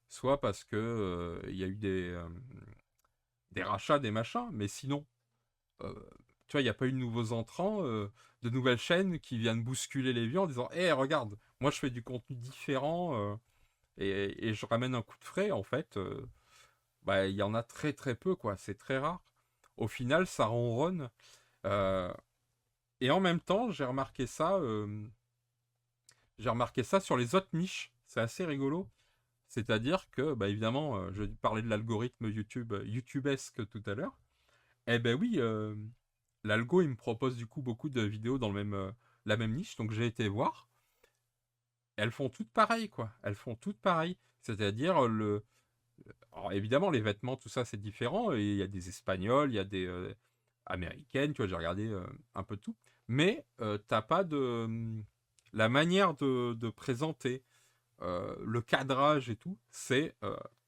soit parce que il y a eu des rachats, des machins. Mais sinon, euh, tu vois, il n'y a pas eu de nouveaux entrants, de nouvelles chaînes qui viennent bousculer les vieux en disant, hé, regarde, moi je fais du contenu différent. Et je ramène un coup de frais, en fait, bah, il y en a très très peu, quoi. C'est très rare. Au final, ça ronronne. Euh, et en même temps, j'ai remarqué ça sur les autres niches. C'est assez rigolo. C'est-à-dire que, bah, évidemment, je parlais de l'algorithme YouTube, YouTubesque tout à l'heure. Eh ben oui, l'algo, il me propose du coup beaucoup de vidéos dans la même niche. Donc j'ai été voir. Elles font toutes pareilles, quoi. Elles font toutes pareilles. C'est-à-dire, alors évidemment, les vêtements, tout ça, c'est différent. Et il y a des Espagnols, il y a des Américaines, tu vois, j'ai regardé un peu tout. Mais t'as pas la manière de présenter, le cadrage et tout, c'est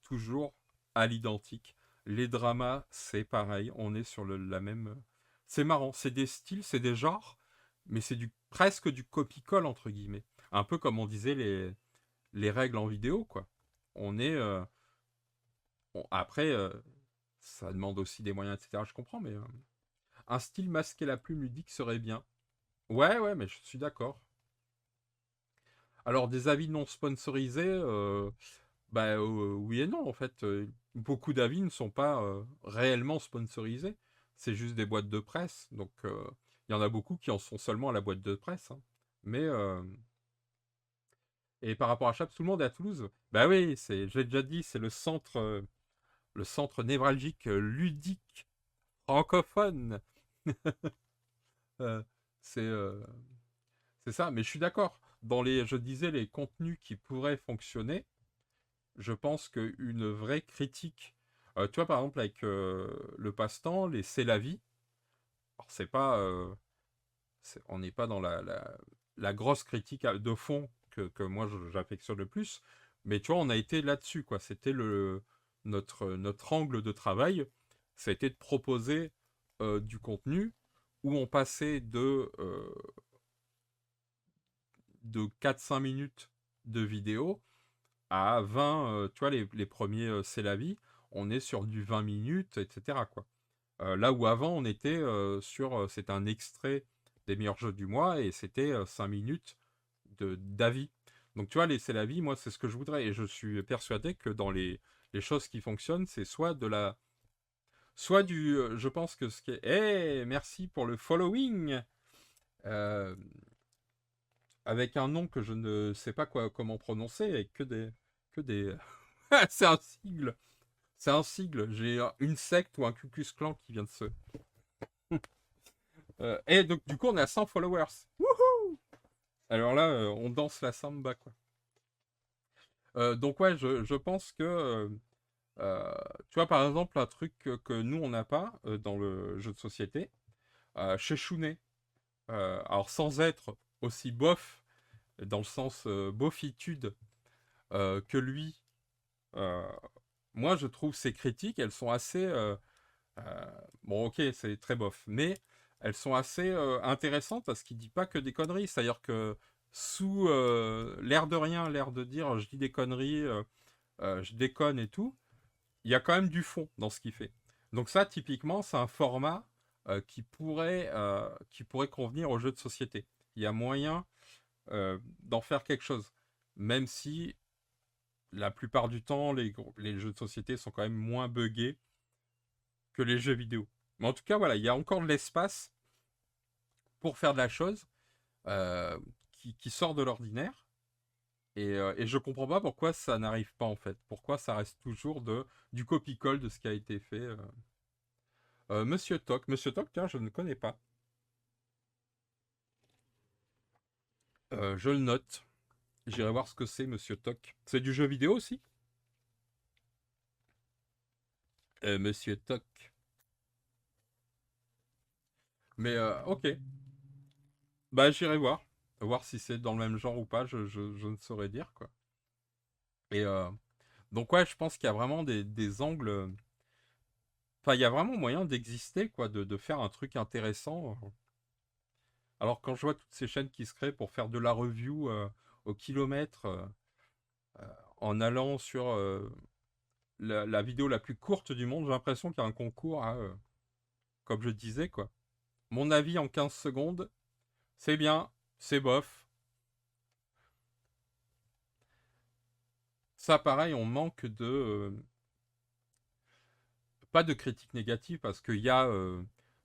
toujours à l'identique. Les dramas, c'est pareil. On est sur la même. C'est marrant, c'est des styles, c'est des genres, mais c'est presque du copie-colle, entre guillemets. Un peu comme on disait les règles en vidéo, quoi. On est. Bon, après, ça demande aussi des moyens, etc. Je comprends, mais un style masqué la plume ludique serait bien. Ouais, ouais, mais je suis d'accord. Alors, des avis non sponsorisés, bah oui et non, en fait. Beaucoup d'avis ne sont pas réellement sponsorisés. C'est juste des boîtes de presse. Donc, il y en a beaucoup qui en sont seulement à la boîte de presse, hein. Mais, et par rapport à Chaps, tout le monde est à Toulouse. Bah oui, j'ai déjà dit, c'est le centre névralgique ludique francophone. Euh, c'est c'est ça, mais je suis d'accord. Je disais, les contenus qui pourraient fonctionner, je pense qu'une vraie critique, tu vois, par exemple, avec le passe-temps, les C'est la vie, alors c'est pas, on n'est pas dans la grosse critique de fond que moi j'affectionne le plus, mais tu vois, on a été là-dessus, quoi. C'était notre angle de travail, ça a été de proposer du contenu où on passait de 4-5 minutes de vidéo à 20, tu vois, les premiers C'est la vie, on est sur du 20 minutes, etc., quoi. Là où avant, on était c'était un extrait des meilleurs jeux du mois, et c'était 5 minutes d'avis. Donc tu vois, C'est la vie, moi, c'est ce que je voudrais. Et je suis persuadé que dans les choses qui fonctionnent, c'est soit je pense que ce qui est... merci pour le following. Euh, Avec un nom que je ne sais pas comment prononcer, avec que des... c'est un sigle. C'est un sigle. J'ai une secte ou un Ku Klux Klan qui vient de se... et donc, du coup, on est à 100 followers. Wouhou! Alors là, on danse la samba, quoi. Donc, ouais, je pense que Euh, Tu vois, par exemple, un truc que nous, on n'a pas dans le jeu de société, chez Chounet, alors sans être aussi bof, dans le sens bofitude que lui, euh, moi, je trouve ces critiques, elles sont assez... bon, ok, c'est très bof, mais elles sont assez intéressantes parce qu'il dit pas que des conneries. C'est-à-dire que sous l'air de rien, l'air de dire je dis des conneries, je déconne et tout, il y a quand même du fond dans ce qu'il fait. Donc ça, typiquement, c'est un format qui pourrait convenir aux jeux de société. Il y a moyen d'en faire quelque chose. Même si la plupart du temps, les jeux de société sont quand même moins buggés que les jeux vidéo. Mais en tout cas, voilà, il y a encore de l'espace pour faire de la chose euh, qui sort de l'ordinaire. Et je comprends pas pourquoi ça n'arrive pas en fait. Pourquoi ça reste toujours du copie-colle de ce qui a été fait. Monsieur Toc. Monsieur Toc, tiens, je ne connais pas. Je le note. J'irai voir ce que c'est, Monsieur Toc. C'est du jeu vidéo aussi? Monsieur Toc. Mais ok. Bah j'irai voir. Voir si c'est dans le même genre ou pas, je ne saurais dire quoi. Et donc ouais, je pense qu'il y a vraiment des angles. Enfin, il y a vraiment moyen d'exister, quoi, de faire un truc intéressant. Alors quand je vois toutes ces chaînes qui se créent pour faire de la review au kilomètre, en allant sur la vidéo la plus courte du monde, j'ai l'impression qu'il y a un concours à, comme je disais, quoi. Mon avis en 15 secondes, c'est bien, c'est bof. Ça, pareil, on manque pas de critiques négatives parce qu'il y a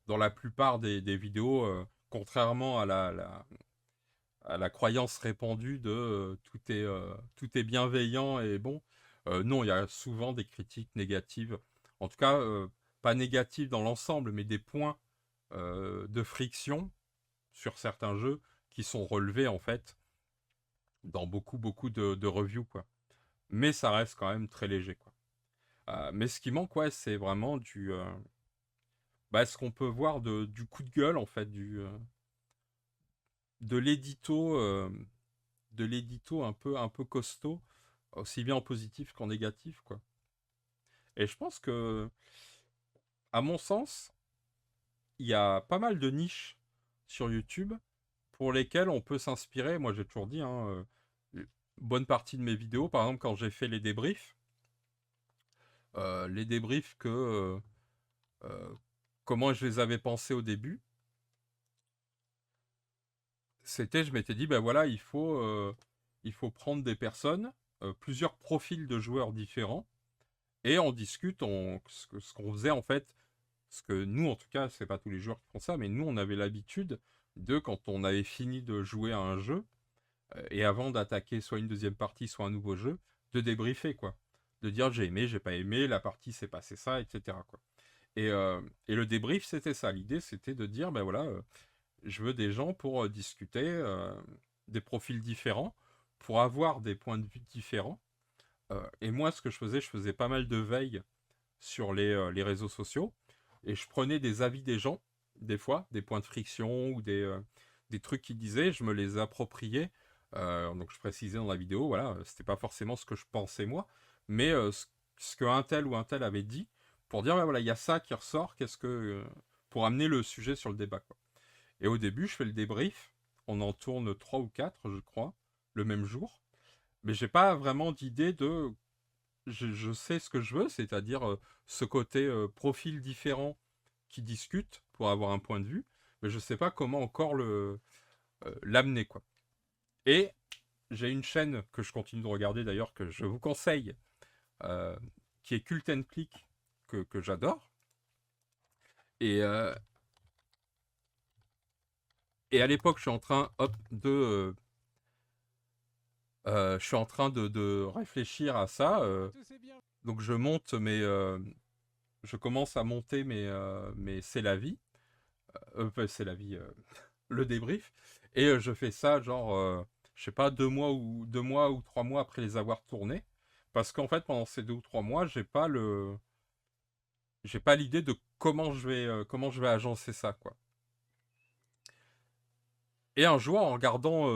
dans la plupart des vidéos, contrairement à la croyance répandue de tout est bienveillant et bon, non, il y a souvent des critiques négatives. En tout cas, pas négatives dans l'ensemble, mais des points de friction sur certains jeux qui sont relevés en fait dans beaucoup de reviews quoi. Mais ça reste quand même très léger quoi. Mais ce qui manque, ouais, c'est vraiment ce qu'on peut voir du coup de gueule en fait, de l'édito, de l'édito un peu costaud, aussi bien en positif qu'en négatif quoi. Et je pense que, à mon sens, il y a pas mal de niches sur YouTube pour lesquelles on peut s'inspirer. Moi, j'ai toujours dit, hein, bonne partie de mes vidéos, par exemple, quand j'ai fait les débriefs euh, comment je les avais pensés au début, c'était, je m'étais dit, ben voilà, il faut prendre des personnes, plusieurs profils de joueurs différents, et on discute, ce qu'on faisait en fait, ce que nous, en tout cas, c'est pas tous les joueurs qui font ça, mais nous, on avait l'habitude de, quand on avait fini de jouer à un jeu, et avant d'attaquer soit une deuxième partie, soit un nouveau jeu, de débriefer, quoi. De dire j'ai aimé, j'ai pas aimé, la partie s'est passé ça, etc. quoi. Et le débrief, c'était ça. L'idée, c'était de dire, ben voilà, je veux des gens pour discuter, des profils différents, pour avoir des points de vue différents. Et moi, ce que je faisais pas mal de veille sur les réseaux sociaux, et je prenais des avis des gens, des fois, des points de friction ou des trucs qu'ils disaient, je me les appropriais. Donc je précisais dans la vidéo, voilà, c'était pas forcément ce que je pensais moi, mais ce que un tel ou un tel avait dit, pour dire, ouais, voilà, il y a ça qui ressort, pour amener le sujet sur le débat, quoi. Et au début, je fais le débrief, on en tourne 3 ou 4, je crois, le même jour, mais j'ai pas vraiment d'idée de je sais ce que je veux, c'est-à-dire ce côté profil différent qui discute pour avoir un point de vue, mais je sais pas comment encore l'amener quoi. Et j'ai une chaîne que je continue de regarder d'ailleurs que je vous conseille, euh, qui est Cult and Click que j'adore. Et, euh, et à l'époque, je suis en train je suis en train de réfléchir à ça. Donc je commence à monter mes c'est la vie. C'est la vie, le débrief. Et je fais ça genre, je sais pas, 2 mois ou 3 mois après les avoir tournés. Parce qu'en fait, pendant ces 2 ou 3 mois, j'ai pas l'idée de comment je vais agencer ça, quoi. Et un jour, en regardant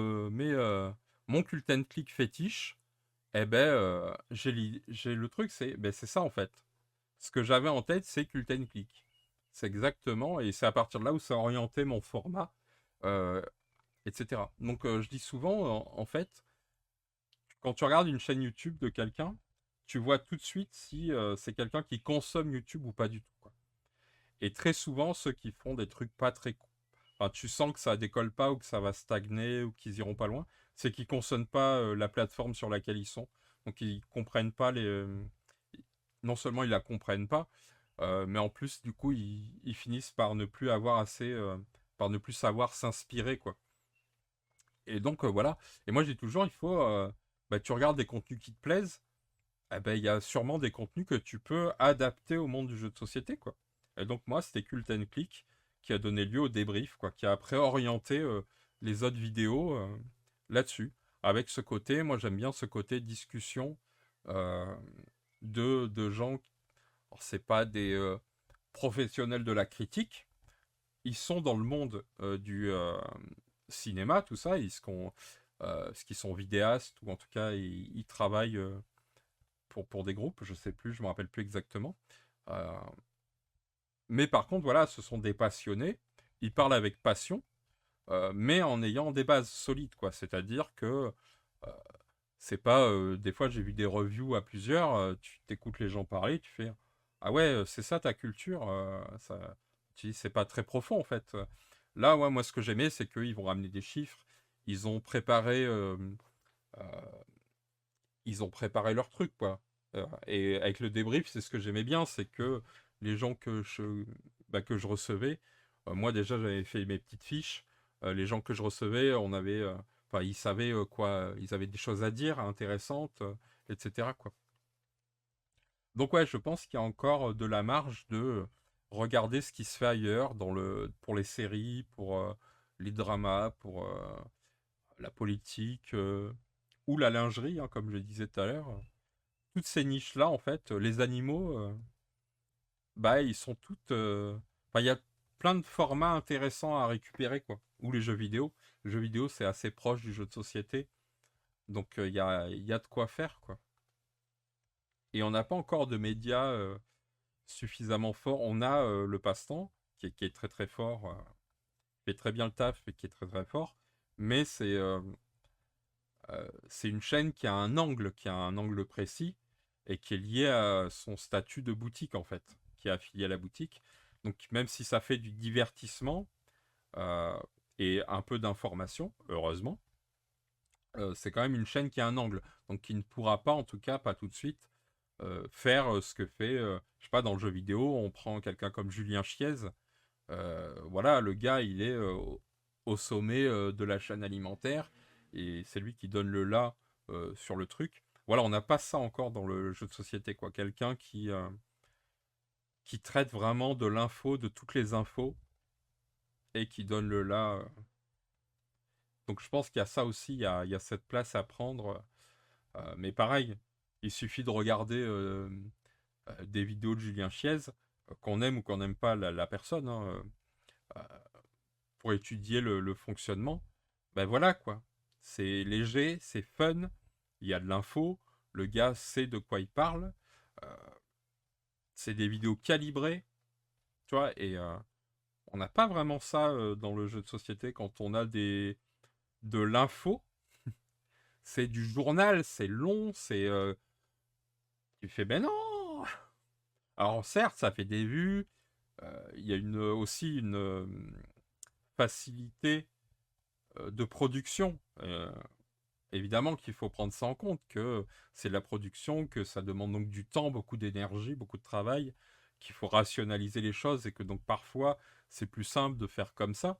mon cult and click fétiche, eh ben, j'ai le truc, c'est ça en fait. Ce que j'avais en tête, c'est cult and click. C'est exactement, et c'est à partir de là où ça a orienté mon format, euh, etc. Donc, je dis souvent, en fait, quand tu regardes une chaîne YouTube de quelqu'un, tu vois tout de suite si c'est quelqu'un qui consomme YouTube ou pas du tout, quoi. Et très souvent, ceux qui font des trucs pas très... Enfin, tu sens que ça décolle pas ou que ça va stagner ou qu'ils iront pas loin, c'est qu'ils consomment pas la plateforme sur laquelle ils sont. Donc ils comprennent pas non seulement ils la comprennent pas, mais en plus du coup ils finissent par ne plus avoir assez, par ne plus savoir s'inspirer, quoi. Et donc voilà. Et moi j'ai toujours, il faut, bah, tu regardes des contenus qui te plaisent, eh ben, il y a sûrement des contenus que tu peux adapter au monde du jeu de société, quoi. Et donc moi, c'était Cult and Click qui a donné lieu au débrief, quoi, qui a après orienté les autres vidéos là-dessus. Avec ce côté, moi j'aime bien ce côté discussion euh, de gens. Alors, c'est pas des professionnels de la critique, ils sont dans le monde du cinéma, tout ça, ce qui sont vidéastes, ou en tout cas ils travaillent pour des groupes, je sais plus, je me rappelle plus exactement. Euh, mais par contre, voilà, ce sont des passionnés. Ils parlent avec passion, mais en ayant des bases solides, quoi. C'est-à-dire que euh, c'est pas. Des fois, j'ai vu des reviews à plusieurs. Tu t'écoutes les gens parler, tu fais ah ouais, c'est ça ta culture. Ça, tu dis c'est pas très profond en fait. Là, ouais, moi, ce que j'aimais, c'est qu'ils vont ramener des chiffres. Ils ont préparé. Euh, ils ont préparé leur truc, quoi. Et avec le débrief, c'est ce que j'aimais bien, c'est que les gens que je recevais, moi déjà j'avais fait mes petites fiches, les gens que je recevais, enfin ils savaient quoi, ils avaient des choses à dire intéressantes, etc., quoi. Donc ouais, je pense qu'il y a encore de la marge de regarder ce qui se fait ailleurs pour les séries, pour les dramas, pour la politique ou la lingerie, hein, comme je disais tout à l'heure. Toutes ces niches-là, en fait, les animaux, bah, ils sont toutes. Enfin, il y a plein de formats intéressants à récupérer, quoi. Ou les jeux vidéo. Le jeu vidéo, c'est assez proche du jeu de société. Donc, il y a de quoi faire, quoi. Et on n'a pas encore de médias suffisamment forts. On a le passe-temps, qui est très très fort, qui fait très bien le taf et qui est très très fort. Mais c'est une chaîne qui a un angle précis et qui est lié à son statut de boutique en fait, qui est affilié à la boutique. Donc même si ça fait du divertissement euh, et un peu d'information, heureusement, c'est quand même une chaîne qui a un angle, donc qui ne pourra pas, en tout cas pas tout de suite, faire ce que fait, je sais pas, dans le jeu vidéo, on prend quelqu'un comme Julien Chiez, voilà, le gars, il est au sommet de la chaîne alimentaire et c'est lui qui donne le là sur le truc. Voilà, on n'a pas ça encore dans le jeu de société, quoi. Quelqu'un qui traite vraiment de l'info, de toutes les infos et qui donne le là. Donc je pense qu'il y a ça aussi, il y a cette place à prendre. Mais pareil, il suffit de regarder des vidéos de Julien Chiez, qu'on aime ou qu'on n'aime pas la personne, hein, euh, pour étudier le fonctionnement, ben voilà quoi. C'est léger, c'est fun, il y a de l'info, le gars sait de quoi il parle, euh, c'est des vidéos calibrées, tu vois, et on n'a pas vraiment ça dans le jeu de société quand on a de l'info, c'est du journal, c'est long, tu fais ben non. Alors certes, ça fait des vues, il y a aussi une facilité de production. Évidemment qu'il faut prendre ça en compte, que c'est de la production, que ça demande donc du temps, beaucoup d'énergie, beaucoup de travail, qu'il faut rationaliser les choses et que donc parfois c'est plus simple de faire comme ça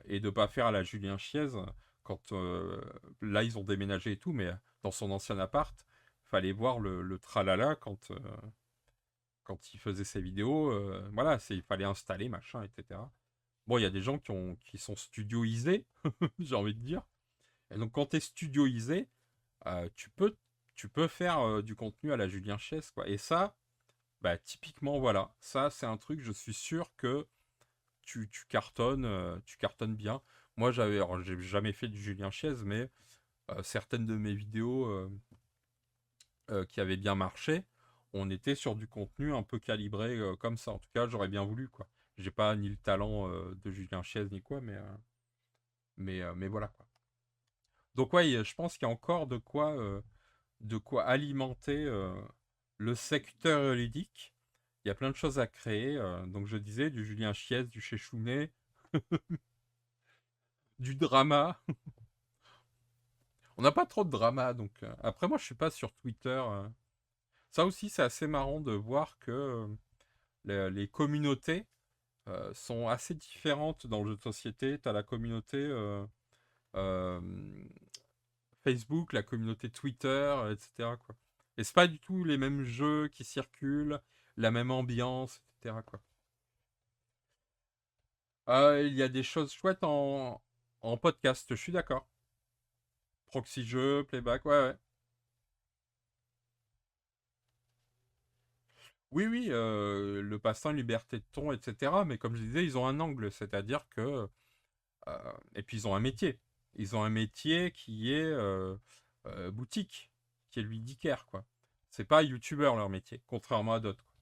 et de pas faire à la Julien Chiez quand là ils ont déménagé et tout, mais dans son ancien appart, fallait voir le tralala quand il faisait ses vidéos, voilà, il fallait installer machin, etc. Bon, il y a des gens qui sont studioisés, j'ai envie de dire. Et donc quand tu es studioisé, tu peux tu peux faire du contenu à la Julien Chies, quoi. Et ça, bah, typiquement, voilà. Ça, c'est un truc, je suis sûr que tu cartonnes bien. Moi, alors, j'ai jamais fait du Julien Chies, mais certaines de mes vidéos qui avaient bien marché, on était sur du contenu un peu calibré comme ça. En tout cas, j'aurais bien voulu, quoi. J'ai pas ni le talent de Julien Chies ni quoi, mais voilà, quoi. Donc ouais, je pense qu'il y a encore de quoi alimenter le secteur ludique. Il y a plein de choses à créer. Donc je disais, du Julien Chies, du Chechounet, du drama. On n'a pas trop de drama, donc après moi je suis pas sur Twitter. Ça aussi c'est assez marrant de voir que les communautés sont assez différentes dans le jeu de société. Tu as la communauté euh, Facebook, la communauté Twitter, etc. quoi. Et c'est pas du tout les mêmes jeux qui circulent, la même ambiance, etc. quoi. Il y a des choses chouettes en podcast, je suis d'accord. Proxy jeu, playback, ouais, ouais. Oui, oui, le passe-temps, liberté de ton, etc. Mais comme je disais, ils ont un angle, c'est-à-dire que... et puis ils ont un métier. Ils ont un métier qui est boutique, qui est ludicaire, quoi. C'est pas youtubeur leur métier, contrairement à d'autres, quoi.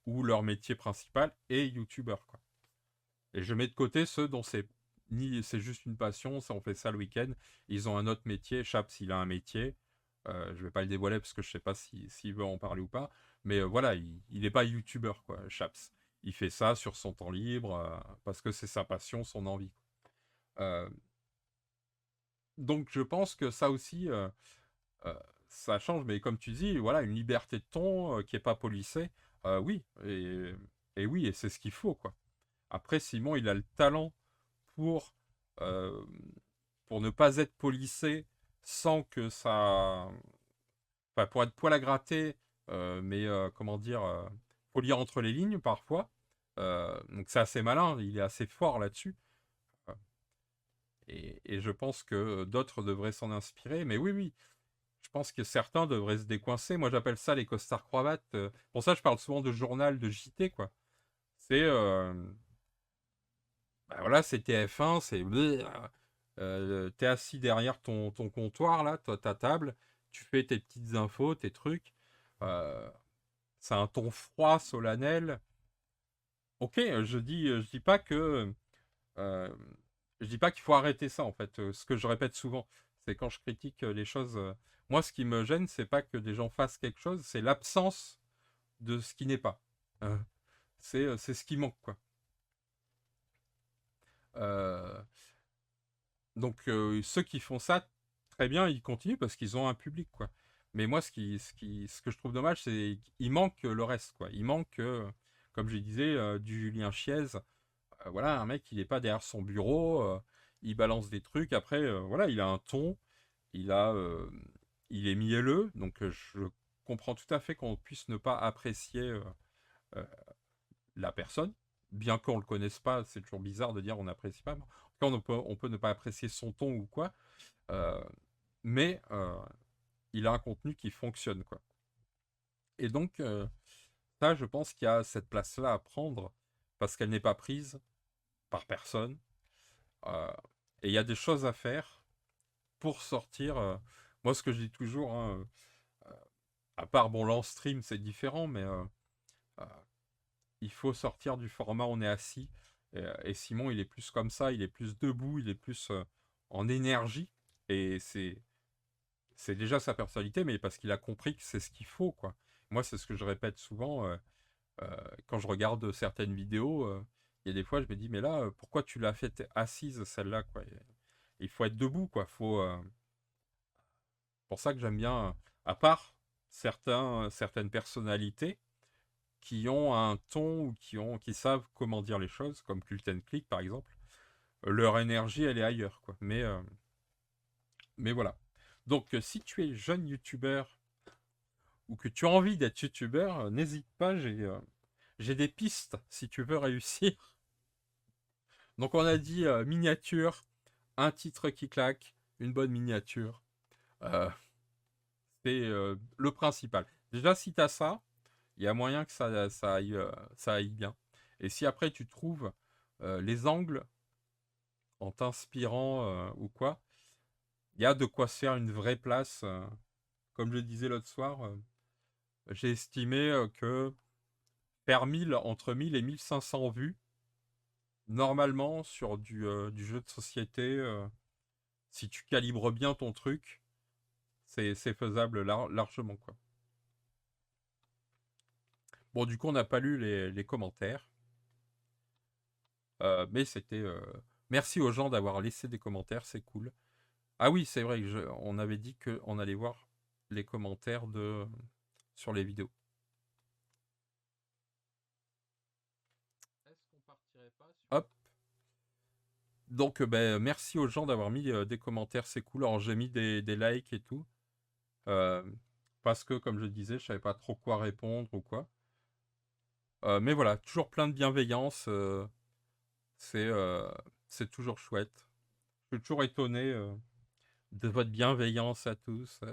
Où leur métier principal est youtubeur, quoi. Et je mets de côté ceux dont c'est juste une passion, ça on fait ça le week-end. Ils ont un autre métier. Chaps, s'il a un métier, je vais pas le dévoiler parce que je sais pas s'il veut en parler ou pas. Mais voilà, il est pas youtubeur, quoi, Chaps. Il fait ça sur son temps libre parce que c'est sa passion, son envie. Euh, donc je pense que ça aussi, euh, ça change. Mais comme tu dis, voilà, une liberté de ton qui est pas policée, oui, et oui, et c'est ce qu'il faut, quoi. Après, Simon, il a le talent pour, euh, pour ne pas être policé sans que ça... Enfin, pour être poil à gratter, mais comment dire, faut lire entre les lignes parfois. Donc c'est assez malin, il est assez fort là-dessus. Et je pense que d'autres devraient s'en inspirer. Mais oui, oui, je pense que certains devraient se décoincer. Moi, j'appelle ça les costards cravates. Pour ça, je parle souvent de journal, de JT, quoi. C'est... bah voilà, c'est TF1, c'est... t'es assis derrière ton comptoir, là, ta table, tu fais tes petites infos, tes trucs. Euh, c'est un ton froid, solennel. Ok, je dis pas que... euh, je dis pas qu'il faut arrêter ça, en fait. Ce que je répète souvent, c'est quand je critique les choses... moi, ce qui me gêne, c'est pas que des gens fassent quelque chose, c'est l'absence de ce qui n'est pas. Euh, c'est ce qui manque, quoi. Euh, Donc ceux qui font ça, très bien, ils continuent parce qu'ils ont un public, quoi. Mais moi, ce que je trouve dommage, c'est qu'il manque le reste, quoi. Il manque, comme je disais, du Julien Chiez. Voilà, un mec, il n'est pas derrière son bureau, il balance des trucs. Après, voilà, il a un ton, il a, euh, il est mielleux, donc je comprends tout à fait qu'on puisse ne pas apprécier euh, la personne, bien qu'on le connaisse pas. C'est toujours bizarre de dire on n'apprécie pas. Quand on peut ne pas apprécier son ton ou quoi. Euh, mais il a un contenu qui fonctionne, quoi. Et donc, ça, je pense qu'il y a cette place-là à prendre parce qu'elle n'est pas prise par personne. Euh, et il y a des choses à faire pour sortir. Moi, ce que je dis toujours, hein, à part bon, l'en stream, c'est différent, mais euh, il faut sortir du format on est assis. Et Simon, il est plus comme ça, il est plus debout, il est plus en énergie. Et c'est déjà sa personnalité, mais parce qu'il a compris que c'est ce qu'il faut, quoi. Moi, c'est ce que je répète souvent quand je regarde certaines vidéos. Il y a des fois, je me dis, mais là, pourquoi tu l'as faite assise, celle-là, quoi. Il faut être debout, quoi. Pour ça que j'aime bien, à part certaines personnalités qui ont un ton ou qui savent comment dire les choses, comme Cult Click, par exemple, leur énergie, elle est ailleurs, quoi. Mais voilà. Donc, si tu es jeune youtubeur ou que tu as envie d'être youtubeur, n'hésite pas, j'ai des pistes si tu veux réussir. Donc on a dit miniature, un titre qui claque, une bonne miniature. Euh, C'est le principal. Déjà, si tu as ça, il y a moyen que ça aille bien. Et si après tu trouves les angles en t'inspirant ou quoi, il y a de quoi se faire une vraie place. Comme je disais l'autre soir, j'ai estimé que faire 1000, entre 1000 et 1500 vues, normalement sur du jeu de société, si tu calibres bien ton truc, c'est faisable largement, quoi. Bon, du coup, on n'a pas lu les commentaires. Mais c'était. Merci aux gens d'avoir laissé des commentaires, c'est cool. Ah oui, c'est vrai que on avait dit qu'on allait voir les commentaires sur les vidéos. Est-ce qu'on partirait pas sur... Hop. Donc, ben, merci aux gens d'avoir mis des commentaires, c'est cool. Alors, j'ai mis des likes et tout. Euh, Parce que, comme je disais, je savais pas trop quoi répondre ou quoi. Mais voilà, toujours plein de bienveillance. C'est euh, c'est toujours chouette. Je suis toujours étonné de votre bienveillance à tous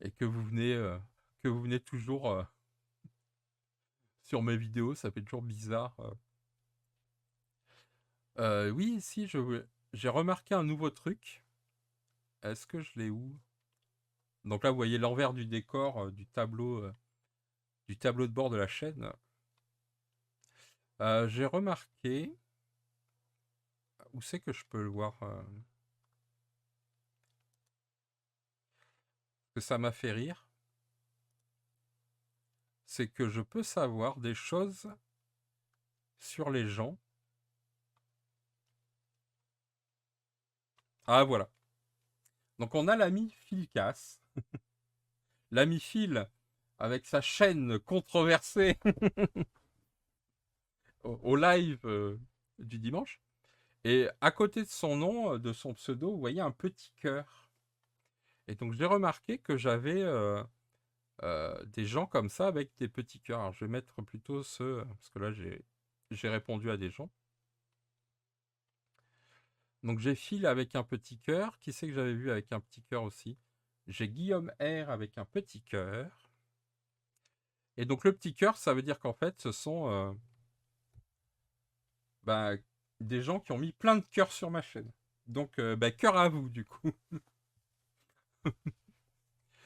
et que vous venez toujours sur mes vidéos. Ça fait toujours bizarre. Oui, si, j'ai remarqué un nouveau truc. Est-ce que je l'ai où? Donc là, vous voyez l'envers du décor du tableau de bord de la chaîne. J'ai remarqué. Où c'est que je peux le voir que ça m'a fait rire. C'est que je peux savoir des choses sur les gens. Ah, voilà. Donc on a l'ami Philcas. L'ami Phil, avec sa chaîne controversée au live du dimanche. Et à côté de son nom, de son pseudo, vous voyez un petit cœur. Et donc j'ai remarqué que j'avais des gens comme ça avec des petits cœurs. Alors je vais mettre plutôt ceux, parce que là j'ai répondu à des gens. Donc j'ai Phil avec un petit cœur. Qui c'est que j'avais vu avec un petit cœur aussi? J'ai Guillaume R avec un petit cœur. Et donc le petit cœur, ça veut dire qu'en fait, ce sont bah, des gens qui ont mis plein de cœurs sur ma chaîne. Donc bah, cœur à vous du coup.